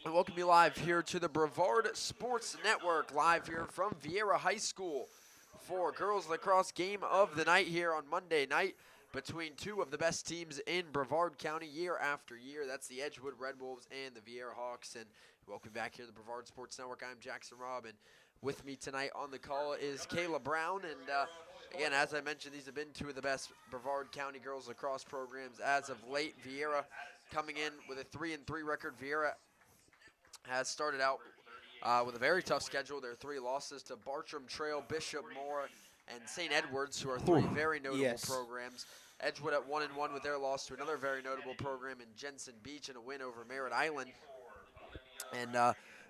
And welcome you live here to the Brevard Sports Network, live here from Viera High School for girls lacrosse game of the night here on Monday night between two of the best teams in Brevard County year after year. That's the Edgewood Red Wolves and the Viera Hawks. And welcome back here to the Brevard Sports Network. I'm Jackson Robb, and with me tonight on the call is Kayla Brown. And again, as I mentioned, these have been two of the best Brevard County girls lacrosse programs as of late. Viera coming in with a 3-3 record. Viera has started out with a very tough schedule. Their three losses to Bartram Trail, Bishop Moore, and St. Edwards, who are three very notable yes. programs. Edgewood at 1-1 with their loss to another very notable program in Jensen Beach, and a win over Merritt Island. And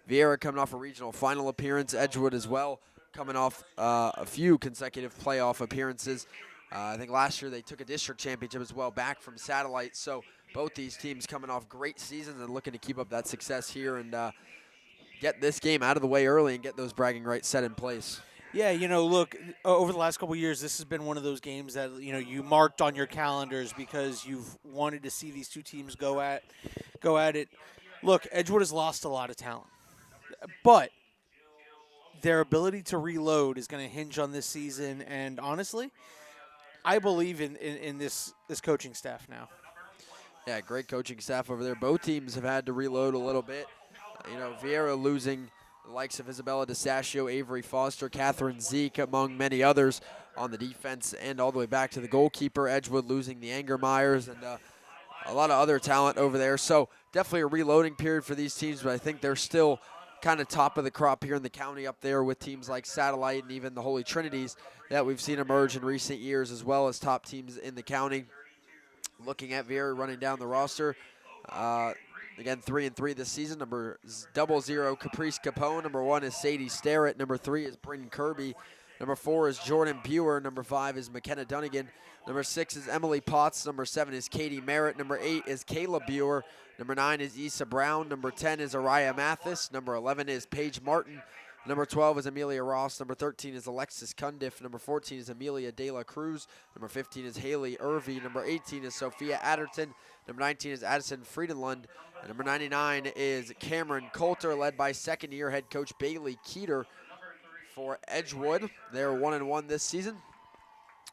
Viera coming off a regional final appearance. Edgewood as well, coming off a few consecutive playoff appearances. I think last year they took a district championship as well, back from Satellite. So both these teams coming off great seasons and looking to keep up that success here and get this game out of the way early and get those bragging rights set in place. Yeah, look, over the last couple of years, this has been one of those games that, you marked on your calendars because you've wanted to see these two teams go at it. Look, Edgewood has lost a lot of talent, but their ability to reload is going to hinge on this season. And honestly, I believe in this coaching staff now. Yeah, great coaching staff over there. Both teams have had to reload a little bit. Viera losing the likes of Isabella DeSascio, Avery Foster, Catherine Zeke, among many others on the defense, and all the way back to the goalkeeper. Edgewood losing the Angermeyers and a lot of other talent over there. So definitely a reloading period for these teams, but I think they're still kind of top of the crop here in the county up there with teams like Satellite and even the Holy Trinities that we've seen emerge in recent years, as well as top teams in the county. Looking at Viera running down the roster, again 3-3 this season. Number 00 Caprice Capone. Number 1 is Sadie Starrett. Number 3 is Bryn Kirby. Number 4 is Jordan Buer. Number 5 is McKenna Dunnigan. Number 6 is Emily Potts. Number 7 is Katie Merritt. Number 8 is Kayla Buer. Number 9 is Issa Brown. Number 10 is Araya Mathis. Number 11 is Paige Martin. Number 12 is Amelia Ross. Number 13 is Alexis Cundiff. Number 14 is Amelia De La Cruz. Number 15 is Haley Irvey. Number 18 is Sophia Adderton. Number 19 is Addison Friedenlund. And number 99 is Cameron Coulter, led by second-year head coach Bailey Keeter for Edgewood. They're 1-1 this season,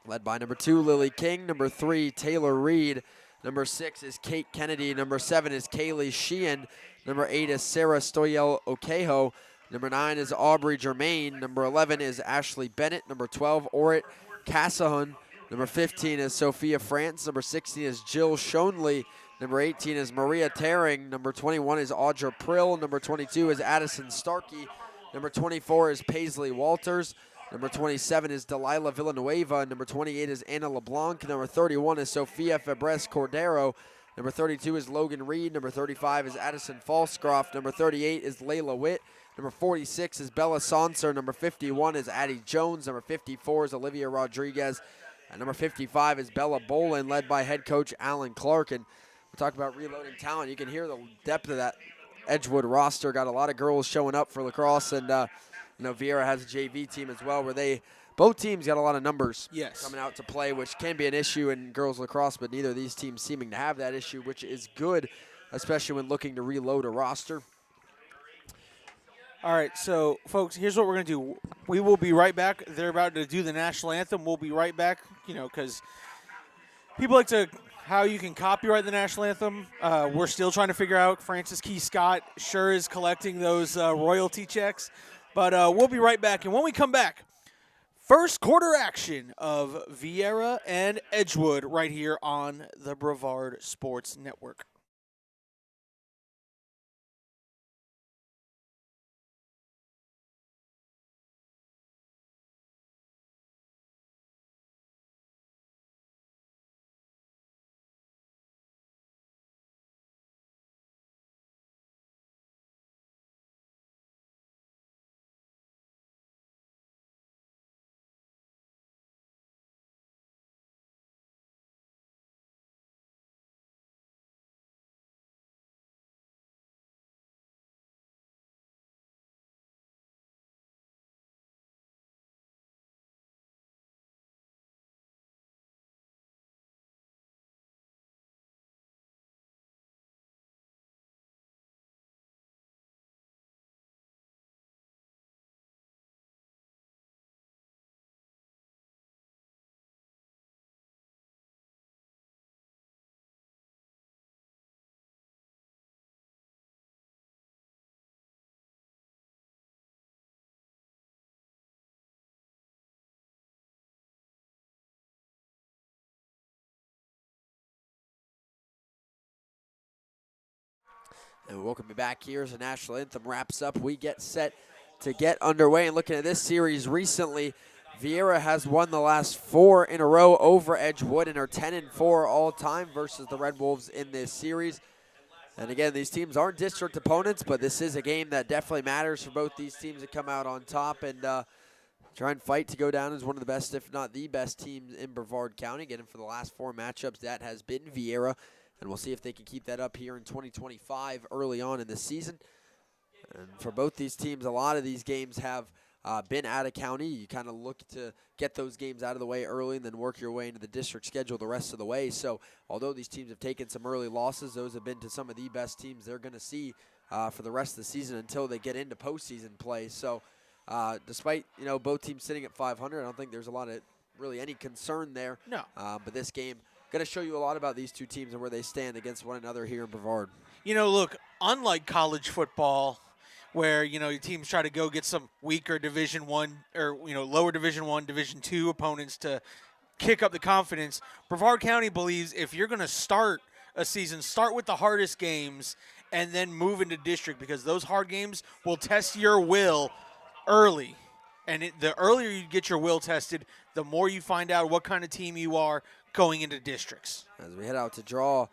led by number 2, Lily King. Number 3, Taylor Reed. Number 6 is Kate Kennedy. Number 7 is Kaylee Sheehan. Number 8 is Sarah Stoyel Okeho. Number 9 is Aubrey Germain. Number 11 is Ashley Bennett. Number 12, Orit Cassahun. Number 15 is Sophia France. Number 16 is Jill Shonley. Number 18 is Maria Tearing. Number 21 is Audra Prill. Number 22 is Addison Starkey. Number 24 is Paisley Walters. Number 27 is Delilah Villanueva. Number 28 is Anna LeBlanc. Number 31 is Sofia Febres Cordero. Number 32 is Logan Reed. Number 35 is Addison Falscroft. Number 38 is Layla Witt. Number 46 is Bella Sonser. Number 51 is Addie Jones. Number 54 is Olivia Rodriguez. And number 55 is Bella Bolin, led by head coach Alan Clark. And we talk about reloading talent. You can hear the depth of that Edgewood roster. Got a lot of girls showing up for lacrosse. And, Viera has a JV team as well where both teams got a lot of numbers coming out to play, which can be an issue in girls lacrosse, but neither of these teams seeming to have that issue, which is good, especially when looking to reload a roster. All right, so, folks, here's what we're going to do. We will be right back. They're about to do the national anthem. We'll be right back, because people like to how you can copyright the national anthem. We're still trying to figure out. Francis Key Scott sure is collecting those royalty checks. But we'll be right back. And when we come back, first quarter action of Viera and Edgewood right here on the Brevard Sports Network. And welcome you back here as the national anthem wraps up. We get set to get underway. And looking at this series recently, Viera has won the last 4 in a row over Edgewood and are 10-4 all time versus the Red Wolves in this series. And again, these teams aren't district opponents, but this is a game that definitely matters for both these teams to come out on top and try and fight to go down as one of the best, if not the best teams in Brevard County. Again, for the last 4 matchups, that has been Viera. And we'll see if they can keep that up here in 2025 early on in the season. And for both these teams, a lot of these games have been out of county. You kind of look to get those games out of the way early and then work your way into the district schedule the rest of the way. So although these teams have taken some early losses, those have been to some of the best teams they're going to see for the rest of the season until they get into postseason play. So despite, both teams sitting at 500, I don't think there's a lot of really any concern there. No. But this game going to show you a lot about these two teams and where they stand against one another here in Brevard. Look, unlike college football, where your teams try to go get some weaker Division One or lower Division One, Division Two opponents to kick up the confidence, Brevard County believes if you're going to start a season, start with the hardest games and then move into district, because those hard games will test your will early. And the earlier you get your will tested, the more you find out what kind of team you are going into districts. As we head out to draw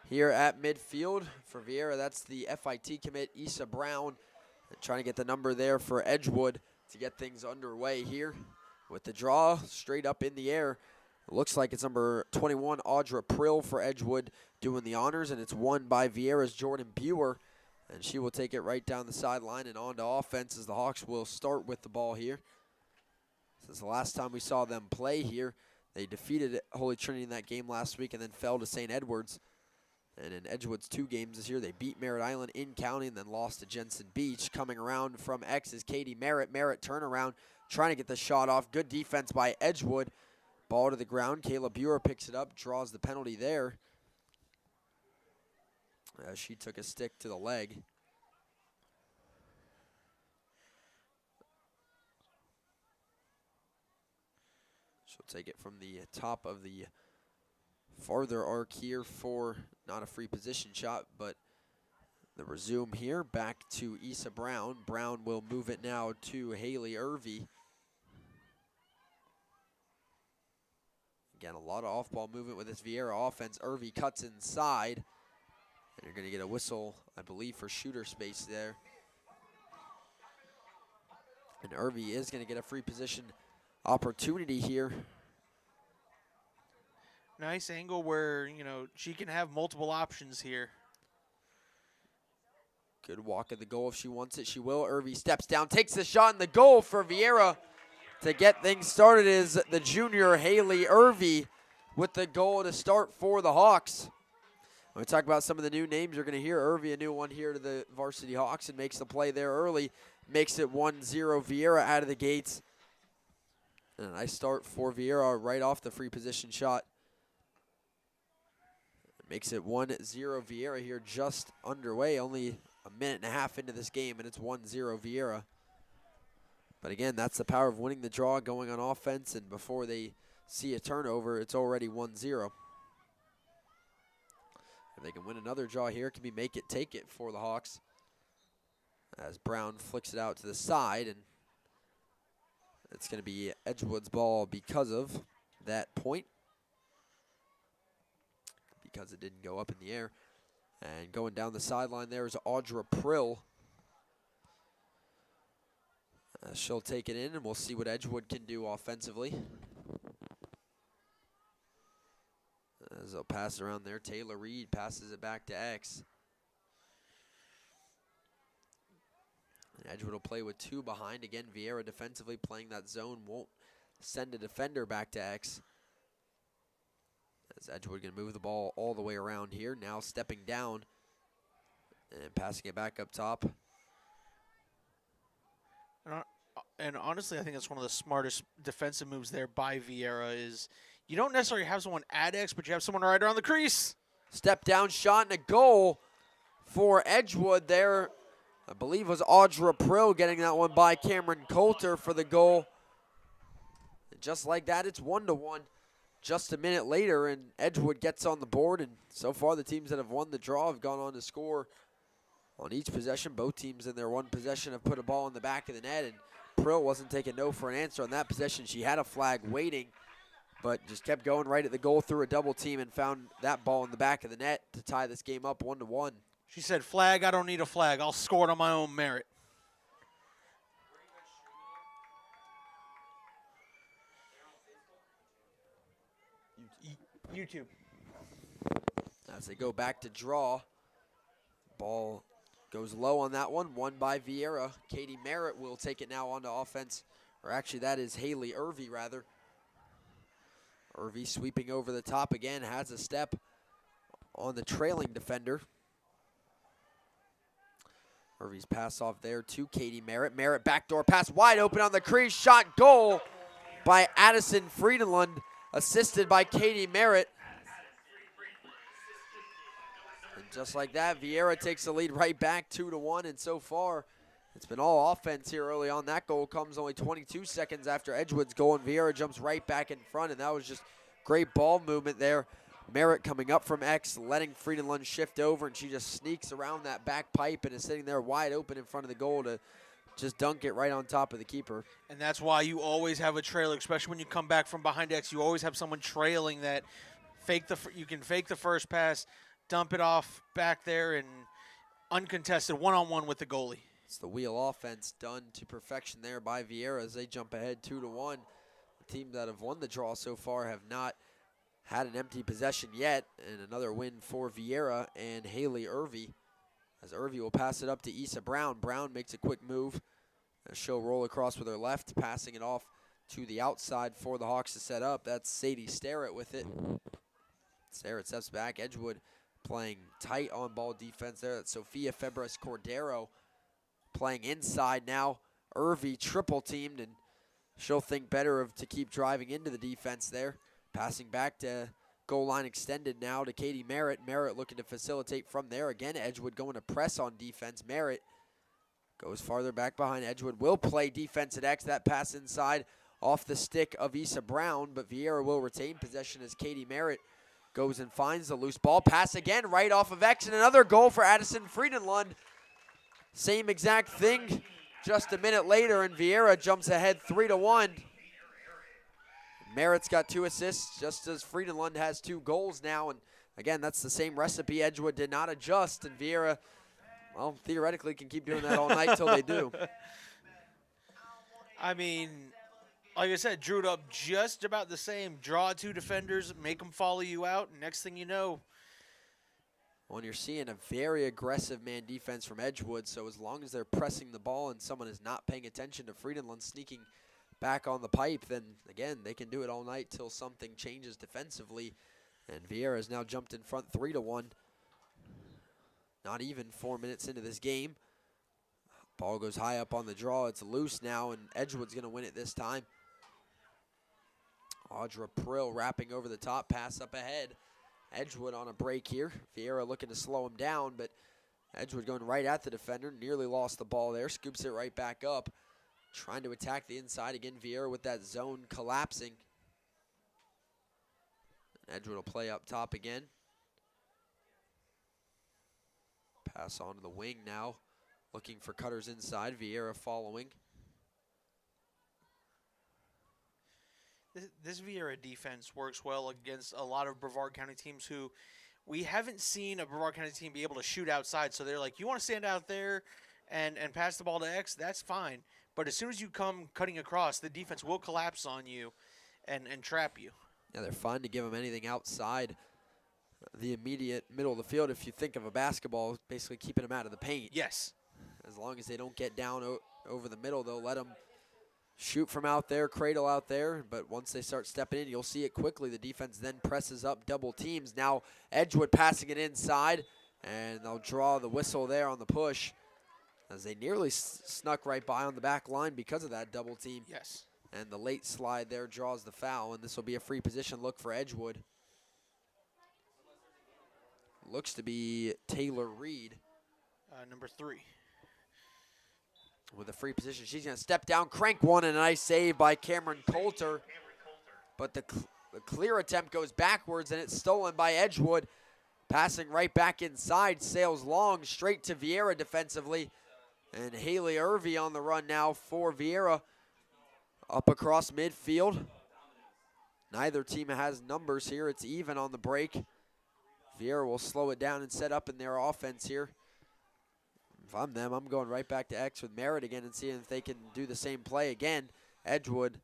here at midfield for Viera, that's the FIT commit, Issa Brown, trying to get the number there for Edgewood to get things underway here. With the draw straight up in the air, it looks like it's number 21, Audra Prill for Edgewood doing the honors, and it's won by Viera's Jordan Buer. And she will take it right down the sideline and on to offense as the Hawks will start with the ball here. Since the last time we saw them play here, they defeated Holy Trinity in that game last week and then fell to St. Edwards. And in Edgewood's 2 games this year, they beat Merritt Island in county and then lost to Jensen Beach. Coming around from X is Katie Merritt. Merritt turnaround, trying to get the shot off. Good defense by Edgewood. Ball to the ground. Kayla Buer picks it up, draws the penalty there. She took a stick to the leg. She'll take it from the top of the farther arc here for not a free position shot, but the resume here back to Issa Brown. Brown will move it now to Haley Irvie. Again, a lot of off-ball movement with this Viera offense. Irvie cuts inside, and you're going to get a whistle, I believe, for shooter space there. And Irvie is going to get a free position opportunity here. Nice angle where, she can have multiple options here. Good walk at the goal if she wants it. She will. Irvie steps down, takes the shot, and the goal for Viera to get things started is the junior Haley Irvie with the goal to start for the Hawks. When we talk about some of the new names, you're going to hear Irvie, a new one here to the varsity Hawks, and makes the play there early. Makes it 1-0 Viera out of the gates. And a nice start for Viera right off the free position shot. Makes it 1-0 Viera here just underway. Only a minute and a half into this game, and it's 1-0 Viera. But again, that's the power of winning the draw, going on offense, and before they see a turnover, it's already 1-0. If they can win another draw here, it can be make it, take it for the Hawks. As Brown flicks it out to the side, and it's going to be Edgewood's ball because of that point. Because it didn't go up in the air. And going down the sideline there is Audra Prill. She'll take it in, and we'll see what Edgewood can do offensively. As they'll pass it around there, Taylor Reed passes it back to X. And Edgewood will play with 2 behind. Again, Viera defensively playing that zone. Won't send a defender back to X. As Edgewood going to move the ball all the way around here. Now stepping down and passing it back up top. And honestly, I think that's one of the smartest defensive moves there by Viera is you don't necessarily have someone at X, but you have someone right around the crease. Step down shot and a goal for Edgewood there. I believe it was Audra Prill getting that one by Cameron Coulter for the goal. And just like that, it's 1-1. Just a minute later, and Edgewood gets on the board, and so far the teams that have won the draw have gone on to score On each possession, both teams in their one possession have put a ball in the back of the net, and Prill wasn't taking no for an answer on that possession. She had a flag waiting, but just kept going right at the goal through a double team and found that ball in the back of the net to tie this game up 1-1. She said, "Flag, I don't need a flag. I'll score it on my own merit." YouTube. As they go back to draw, ball goes low on that one, won by Viera. Katie Merritt will take it now onto offense, or actually that is Haley Irvy rather. Irvy sweeping over the top again, has a step on the trailing defender. Irvy's pass off there to Katie Merritt. Merritt backdoor pass wide open on the crease, shot goal by Addison Friedenlund, assisted by Katie Merritt. And just like that, Viera takes the lead right back 2-1, and so far it's been all offense here early on. That goal comes only 22 seconds after Edgewood's goal, and Viera jumps right back in front, and that was just great ball movement there. Merritt coming up from X, letting Friedenlund shift over, and she just sneaks around that back pipe and is sitting there wide open in front of the goal to just dunk it right on top of the keeper. And that's why you always have a trailer, especially when you come back from behind X. You always have someone trailing that you can fake the first pass, dump it off back there, and uncontested one-on-one with the goalie. It's the wheel offense done to perfection there by Viera as they jump ahead 2-1. The teams that have won the draw so far have not had an empty possession yet, and another win for Viera and Haley Irvy, as Irvy will pass it up to Issa Brown. Brown makes a quick move. She'll roll across with her left, passing it off to the outside for the Hawks to set up. That's Sadie Starrett with it. Starrett steps back. Edgewood playing tight on-ball defense there. That's Sophia Febres Cordero playing inside now. Irvy triple-teamed, and she'll think better of to keep driving into the defense there. Passing back to goal line extended now to Katie Merritt. Merritt looking to facilitate from there. Again, Edgewood going to press on defense. Merritt goes farther back behind. Edgewood will play defense at X. That pass inside off the stick of Issa Brown, but Viera will retain possession as Katie Merritt goes and finds the loose ball. Pass again right off of X, and another goal for Addison Friedenlund. Same exact thing just a minute later, and Viera jumps ahead 3-1. Merritt's got 2 assists, just as Friedenlund has 2 goals now. And again, that's the same recipe. Edgewood did not adjust, and Viera, well, theoretically can keep doing that all night till they do. I mean, like I said, drew it up just about the same. Draw 2 defenders, make them follow you out, and next thing you know. Well, you're seeing a very aggressive man defense from Edgewood, so as long as they're pressing the ball and someone is not paying attention to Friedenlund sneaking back on the pipe, then again, they can do it all night till something changes defensively. And Viera has now jumped in front 3-1. Not even 4 minutes into this game. Ball goes high up on the draw. It's loose now, and Edgewood's going to win it this time. Audra Prill wrapping over the top, pass up ahead. Edgewood on a break here. Viera looking to slow him down, but Edgewood going right at the defender. Nearly lost the ball there. Scoops it right back up. Trying to attack the inside again. Viera with that zone collapsing. Edgewood will play up top again. Pass on to the wing now. Looking for cutters inside. Viera following. This Viera defense works well against a lot of Brevard County teams who we haven't seen a Brevard County team be able to shoot outside. So they're like, you want to stand out there and pass the ball to X? That's fine. But as soon as you come cutting across, the defense will collapse on you and trap you. Yeah, they're fine to give them anything outside the immediate middle of the field. If you think of a basketball, basically keeping them out of the paint. Yes. As long as they don't get down over the middle, they'll let them shoot from out there, cradle out there. But once they start stepping in, you'll see it quickly. The defense then presses up double teams. Now Edgewood passing it inside, and they'll draw the whistle there on the push, as they nearly snuck right by on the back line because of that double team. Yes. And the late slide there draws the foul, and this will be a free position look for Edgewood. Looks to be Taylor Reed. Number 3. With a free position. She's going to step down, crank one, and a nice save by Cameron Coulter. But the clear attempt goes backwards, and it's stolen by Edgewood. Passing right back inside, sails long, straight to Viera defensively. And Haley Irvey on the run now for Viera. Up across midfield. Neither team has numbers here. It's even on the break. Viera will slow it down and set up in their offense here. If I'm them, I'm going right back to X with Merritt again and seeing if they can do the same play again. Edgewood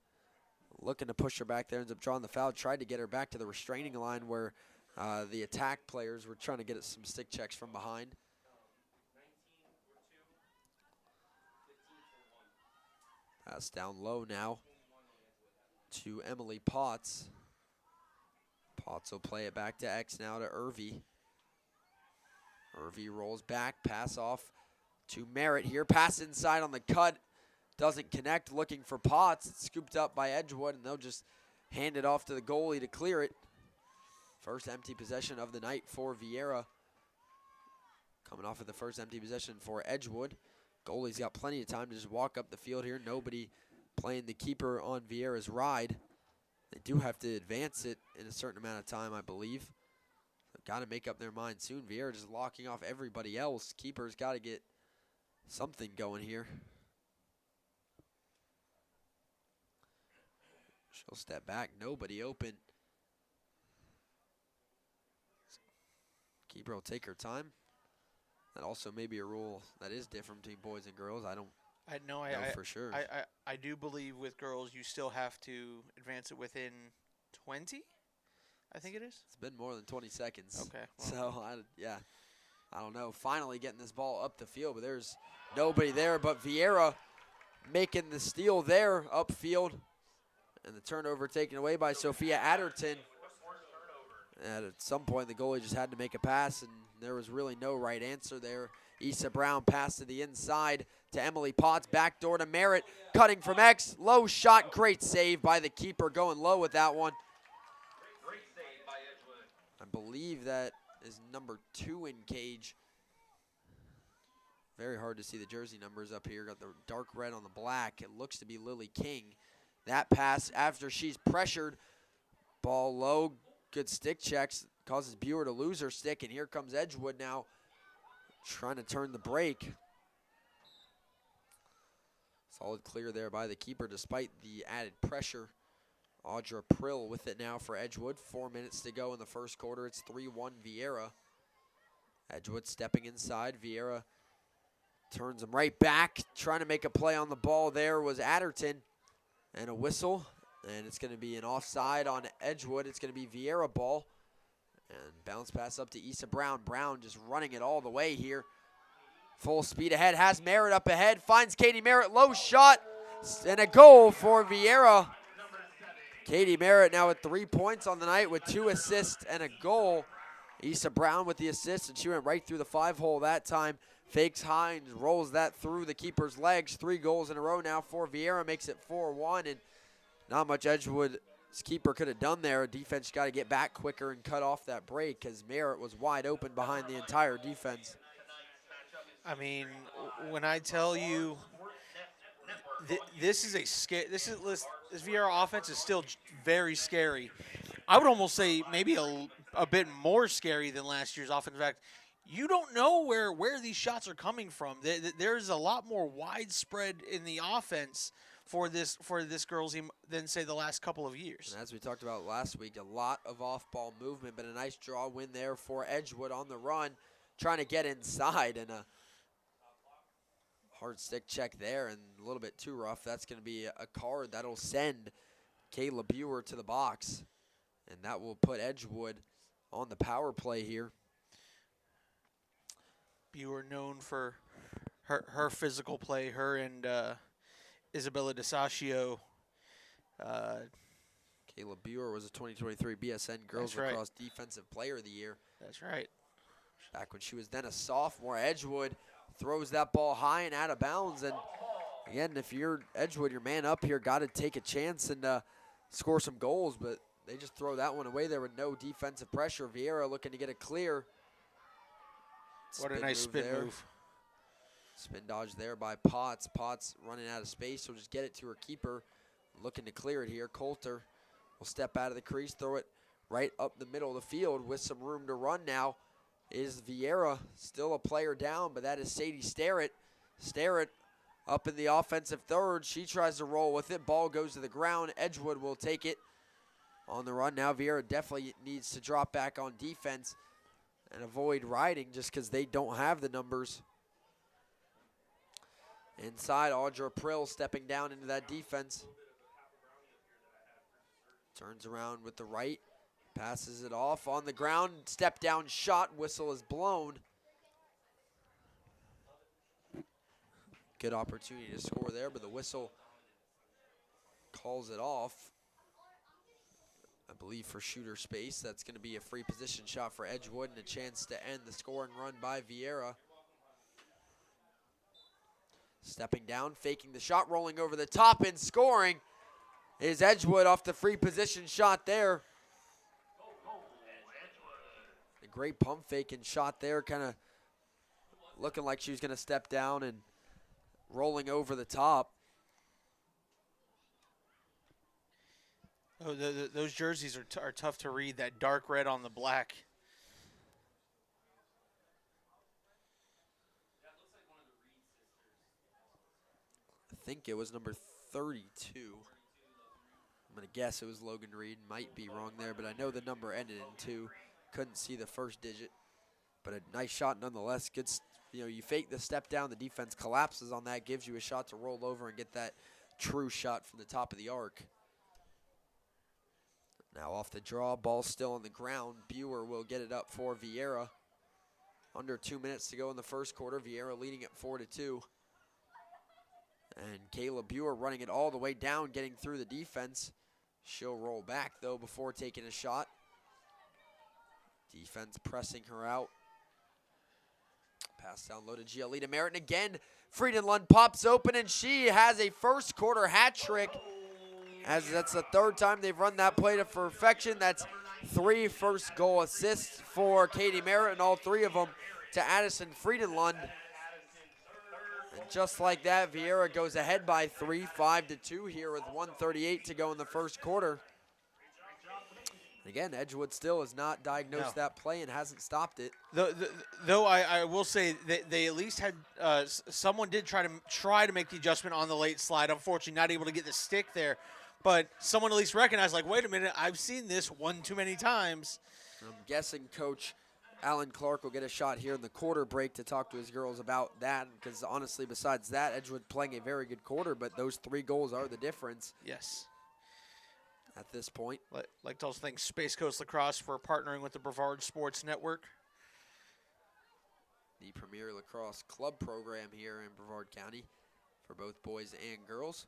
looking to push her back there, ends up drawing the foul. Tried to get her back to the restraining line where the attack players were trying to get some stick checks from behind. Pass down low now to Emily Potts. Potts will play it back to X now to Irvy. Irvy rolls back, pass off to Merritt here. Pass inside on the cut. Doesn't connect, looking for Potts. It's scooped up by Edgewood, and they'll just hand it off to the goalie to clear it. First empty possession of the night for Viera. Coming off of the first empty possession for Edgewood. Goalie's got plenty of time to just walk up the field here. Nobody playing the keeper on Viera's ride. They do have to advance it in a certain amount of time, I believe. They've got to make up their mind soon. Viera just locking off everybody else. Keeper's got to get something going here. She'll step back. Nobody open. Keeper will take her time. That also may be a rule that is different between boys and girls. I don't know for sure. I do believe with girls you still have to advance it within 20. I think it is. It's been more than 20 seconds. Okay. Well. So I don't know. Finally getting this ball up the field, but there's nobody there. But Viera making the steal there upfield, and the turnover taken away by Sophia Adderton. And at some point, the goalie just had to make a pass, and there was really no right answer there. Issa Brown pass to the inside to Emily Potts. Backdoor to Merritt. Cutting from X. Low shot. Great save by the keeper. Going low with that one. Great save by Edgewood. I believe that is number 2 in cage. Very hard to see the jersey numbers up here. Got the dark red on the black. It looks to be Lily King. That pass after she's pressured. Ball low. Good stick checks. Causes Buer to lose her stick. And here comes Edgewood now. Trying to turn the break. Solid clear there by the keeper despite the added pressure. Audra Prill with it now for Edgewood. 4 minutes to go in the first quarter. It's 3-1 Viera. Edgewood stepping inside. Viera turns him right back. Trying to make a play on the ball there was Adderton. And a whistle. And it's going to be an offside on Edgewood. It's going to be Viera ball. And bounce pass up to Issa Brown. Brown just running it all the way here. Full speed ahead. Has Merritt up ahead. Finds Katie Merritt. Low shot. And a goal for Viera. Katie Merritt now with 3 points on the night with 2 assists and a goal. Issa Brown with the assist, and she went right through the 5-hole that time. Fakes Hines, rolls that through the keeper's legs. 3 goals in a row now for Viera. Makes it 4-1, and not much Edgewood's keeper could have done there. Defense got to get back quicker and cut off that break because Merritt was wide open behind the entire defense. I mean, when I tell you, this is a scare. This Viera offense is still very scary. I would almost say maybe a bit more scary than last year's offense. In fact, you don't know where these shots are coming from. There's a lot more widespread in the offense for this girls team than say the last couple of years. And as we talked about last week, a lot of off-ball movement, but a nice draw win there for Edgewood on the run, trying to get inside, and a hard stick check there and a little bit too rough. That's going to be a card that'll send Kayla Buer to the box, and that will put Edgewood on the power play here. Buer known for her physical play, her and Isabella DeSascio. Kayla Buer was a 2023 BSN Girls Lacrosse Defensive Player of the Year. That's right. Back when she was then a sophomore. Edgewood throws that ball high and out of bounds. And again, if you're Edgewood, your man up here got to take a chance and score some goals. But they just throw that one away there with no defensive pressure. Viera looking to get it clear. What a nice spin move. Spin dodge there by Potts. Potts running out of space, so just get it to her keeper. Looking to clear it here. Coulter will step out of the crease, throw it right up the middle of the field with some room to run now. is Viera, still a player down, but that is Sadie Starrett. Starrett up in the offensive third. She tries to roll with it. Ball goes to the ground. Edgewood will take it on the run. Now Viera definitely needs to drop back on defense and avoid riding just because they don't have the numbers. Inside, Audra Prill stepping down into that defense. Turns around with the right. Passes it off on the ground. Step down shot. Whistle is blown. Good opportunity to score there, but the whistle calls it off. I believe for shooter space. That's going to be a free position shot for Edgewood and a chance to end the scoring run by Viera. Stepping down, faking the shot, rolling over the top and scoring is Edgewood off the free position shot there. A great pump faking shot there, kind of looking like she was going to step down and rolling over the top. Oh, those jerseys are tough to read, that dark red on the black. I think it was number 32. I'm going to guess it was Logan Reed. Might be wrong there, but I know the number ended in 2. Couldn't see the first digit, but a nice shot nonetheless. Good, you fake the step down, the defense collapses on that, gives you a shot to roll over and get that true shot from the top of the arc. Now off the draw, ball still on the ground. Buer will get it up for Viera. Under 2 minutes to go in the first quarter. Viera leading it 4-2. And Kayla Buer running it all the way down, getting through the defense. She'll roll back, though, before taking a shot. Defense pressing her out. Pass down low to Giolita Merritt. And again, Friedenlund pops open, and she has a first quarter hat trick. As that's the third time they've run that play to perfection. That's 3 first goal assists for Katie Merritt, and all 3 of them to Addison Friedenlund. And just like that, Viera goes ahead by 3, 5-2 here with 1:38 to go in the first quarter. And again, Edgewood still has not diagnosed that play and hasn't stopped it. Though I will say that they at least had someone did try to make the adjustment on the late slide. Unfortunately, not able to get the stick there. But someone at least recognized, like, wait a minute, I've seen this one too many times. I'm guessing Coach Alan Clark will get a shot here in the quarter break to talk to his girls about that, because honestly, besides that, Edgewood playing a very good quarter, but those 3 goals are the difference. Yes. At this point. Like to also thank Space Coast Lacrosse for partnering with the Brevard Sports Network. The premier lacrosse club program here in Brevard County for both boys and girls.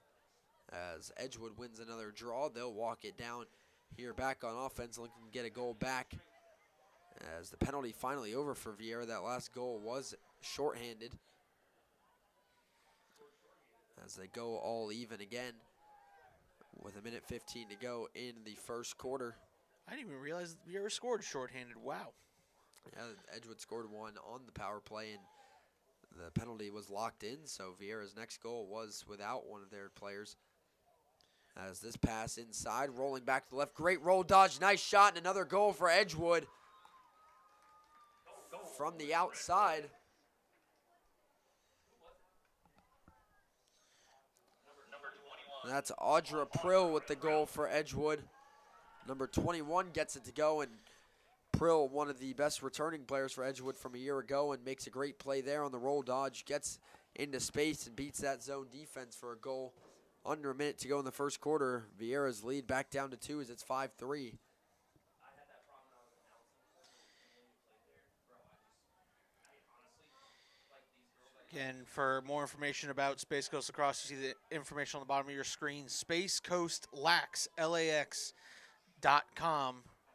As Edgewood wins another draw, they'll walk it down here back on offense, looking to get a goal back. As the penalty finally over for Viera, that last goal was shorthanded. As they go all even again with 1:15 to go in the first quarter. I didn't even realize Viera scored shorthanded. Wow. Yeah, Edgewood scored 1 on the power play, and the penalty was locked in, so Viera's next goal was without one of their players. As this pass inside, rolling back to the left. Great roll dodge, nice shot, and another goal for Edgewood from the outside. And that's Audra Prill with the goal for Edgewood. Number 21 gets it to go, and Prill, one of the best returning players for Edgewood from a year ago, and makes a great play there on the roll dodge, gets into space and beats that zone defense for a goal. Under a minute to go in the first quarter. Viera's lead back down to 2 as it's 5-3. Again, for more information about Space Coast Lacrosse, you see the information on the bottom of your screen. Space Coast Lax, LAX.com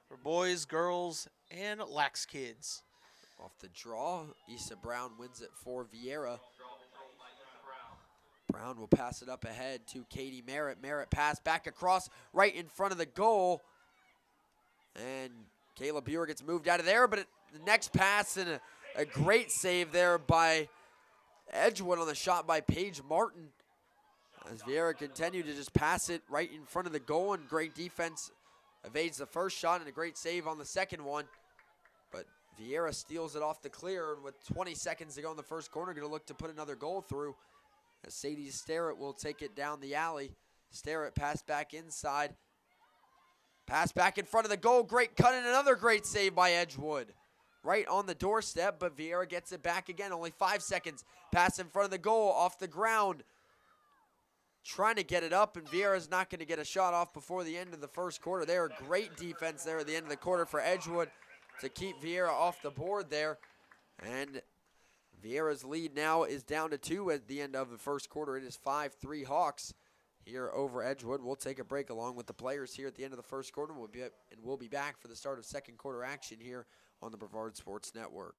for boys, girls, and Lax kids. Off the draw, Issa Brown wins it for Viera. Brown will pass it up ahead to Katie Merritt. Merritt pass back across right in front of the goal. And Kayla Buer gets moved out of there, but the next pass and a great save there by Edgewood on the shot by Paige Martin. As Viera continued to just pass it right in front of the goal, and great defense evades the first shot and a great save on the second one. But Viera steals it off the clear, and with 20 seconds to go in the first quarter, going to look to put another goal through. As Sadie Starrett will take it down the alley. Starrett pass back inside. Pass back in front of the goal. Great cut and another great save by Edgewood. Right on the doorstep, but Viera gets it back again. Only 5 seconds. Pass in front of the goal, off the ground. Trying to get it up, and Viera's not going to get a shot off before the end of the first quarter. There, great defense there at the end of the quarter for Edgewood to keep Viera off the board there. And Viera's lead now is down to 2 at the end of the first quarter. It is 5-3 Hawks here over Edgewood. We'll take a break along with the players here at the end of the first quarter. We'll be back for the start of second quarter action here on the Brevard Sports Network.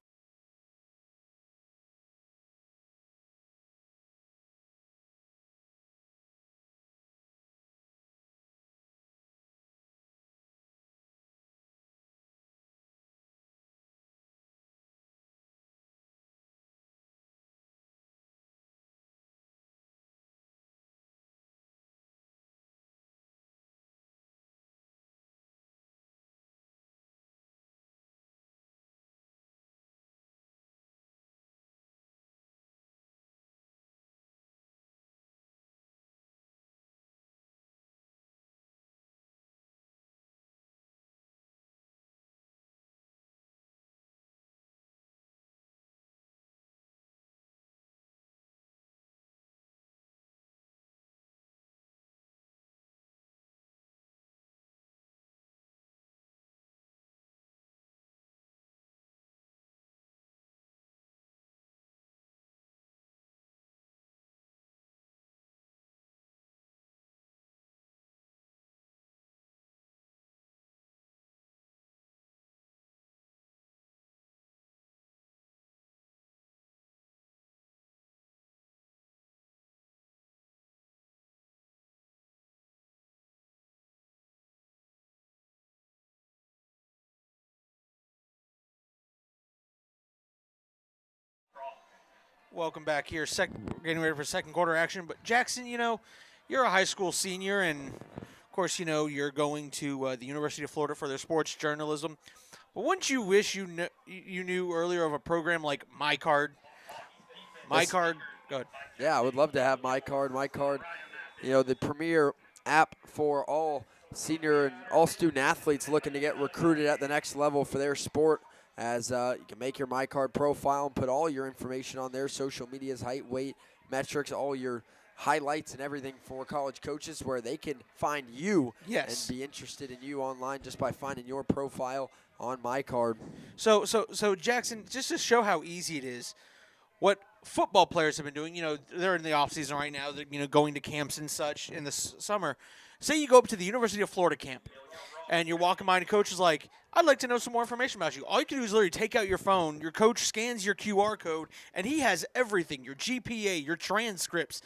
Welcome back here. Getting ready for second quarter action. But Jackson, you're a high school senior, and of course, you're going to the University of Florida for their sports journalism. But wouldn't you wish you knew earlier of a program like My Card? My Card, go ahead. Yeah, I would love to have My Card. My Card, the premier app for all senior and all student athletes looking to get recruited at the next level for their sport. As you can make your My Card profile and put all your information on there, social medias, height, weight, metrics, all your highlights and everything for college coaches, where they can find you and be interested in you online just by finding your profile on My Card. So Jackson, just to show how easy it is, what football players have been doing, they're in the off season right now, they're, going to camps and such in the summer. Say you go up to the University of Florida camp, and you're walking by and the coach is like, I'd like to know some more information about you. All you can do is literally take out your phone, your coach scans your QR code, and he has everything, your GPA, your transcripts,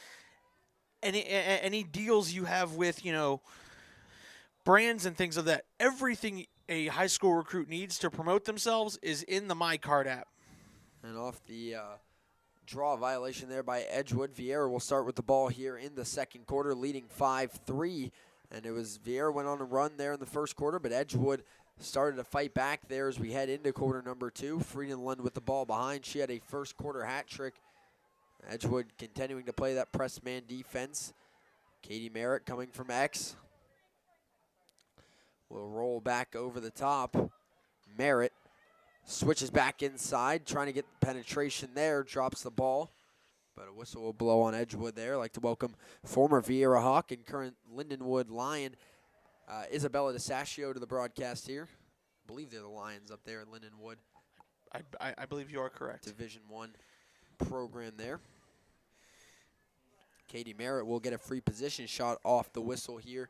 any deals you have with, brands and things of that. Everything a high school recruit needs to promote themselves is in the My Card app. And off the draw violation there by Edgewood, Viera will start with the ball here in the second quarter, leading 5-3. And it was Viera went on a run there in the first quarter, but Edgewood started to fight back there as we head into quarter number 2. Friedenlund with the ball behind. She had a first quarter hat trick. Edgewood continuing to play that press man defense. Katie Merritt coming from X. Will roll back over the top. Merritt switches back inside, trying to get the penetration there, drops the ball. But a whistle will blow on Edgewood there. I'd like to welcome former Viera Hawk and current Lindenwood Lion, Isabella DeSascio, to the broadcast here. I believe they're the Lions up there at Lindenwood. I believe you are correct. Division I program there. Katie Merritt will get a free position shot off the whistle here.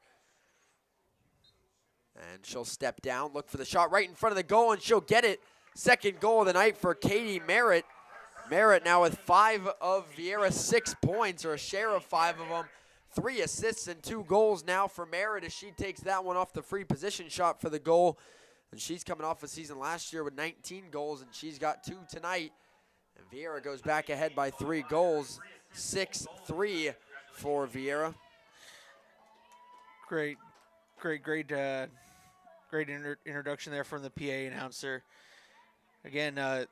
And she'll step down, look for the shot right in front of the goal, and she'll get it. Second goal of the night for Katie Merritt. Merritt now with 5 of Viera's 6 points, or a share of 5 of them. 3 assists and 2 goals now for Merritt as she takes that one off the free position shot for the goal. And she's coming off a season last year with 19 goals, and she's got 2 tonight. And Viera goes back ahead by 3 goals, 6-3 for Viera. Great introduction there from the PA announcer. Again,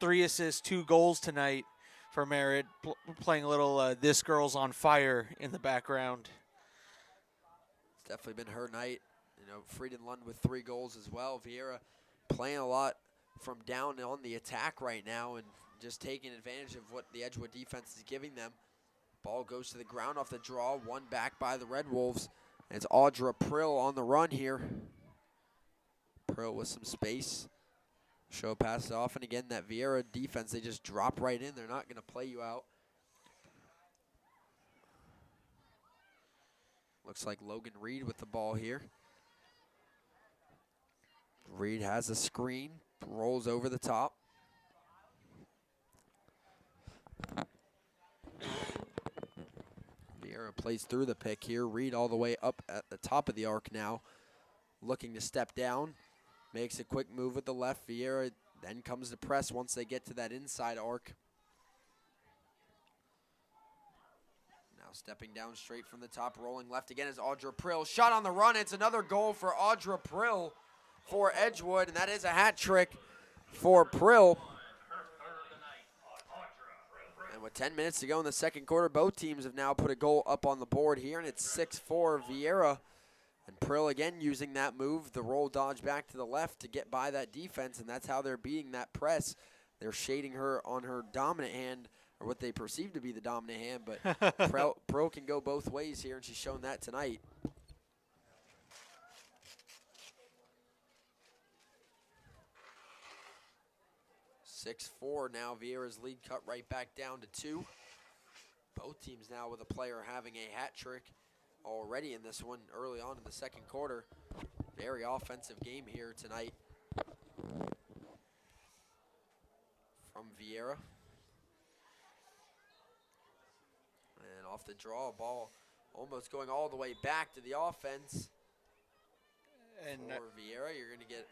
3 assists, 2 goals tonight for Merritt, playing a little This Girl's on Fire in the background. It's definitely been her night. You know, Frieden Lund with 3 goals as well. Viera playing a lot from down on the attack right now and just taking advantage of what the Edgewood defense is giving them. Ball goes to the ground off the draw, 1 back by the Red Wolves. And it's Audra Prill on the run here. Prill with some space. Show passes off, and again, that Viera defense, they just drop right in. They're not going to play you out. Looks like Logan Reed with the ball here. Reed has a screen, rolls over the top. Viera plays through the pick here. Reed all the way up at the top of the arc now, looking to step down. Makes a quick move with the left. Viera then comes to press once they get to that inside arc. Now stepping down straight from the top, rolling left again is Audra Prill. Shot on the run. It's another goal for Audra Prill for Edgewood, and that is a hat trick for Prill. And with 10 minutes to go in the second quarter, both teams have now put a goal up on the board here, and it's 6-4 Viera. And Prill again using that move, the roll dodge back to the left to get by that defense, and that's how they're beating that press. They're shading her on her dominant hand, or what they perceive to be the dominant hand, but Prill can go both ways here, and she's shown that tonight. (6-4) now. Viera's lead cut right back down to 2. Both teams now with a player having a hat trick already in this one early on in the second quarter. Very offensive game here tonight from Viera. And off the draw, ball almost going all the way back to the offense. And for Viera, you're going to get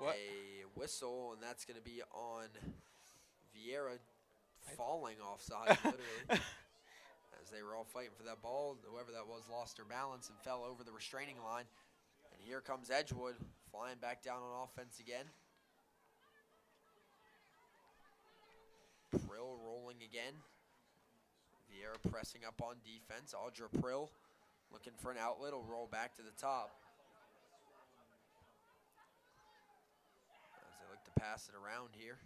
a whistle, and that's going to be on Viera falling offside, literally. As they were all fighting for that ball, whoever that was lost her balance and fell over the restraining line. And here comes Edgewood flying back down on offense again. Prill rolling again. Viera pressing up on defense. Audra Prill looking for an outlet, will roll back to the top. As they look to pass it around here.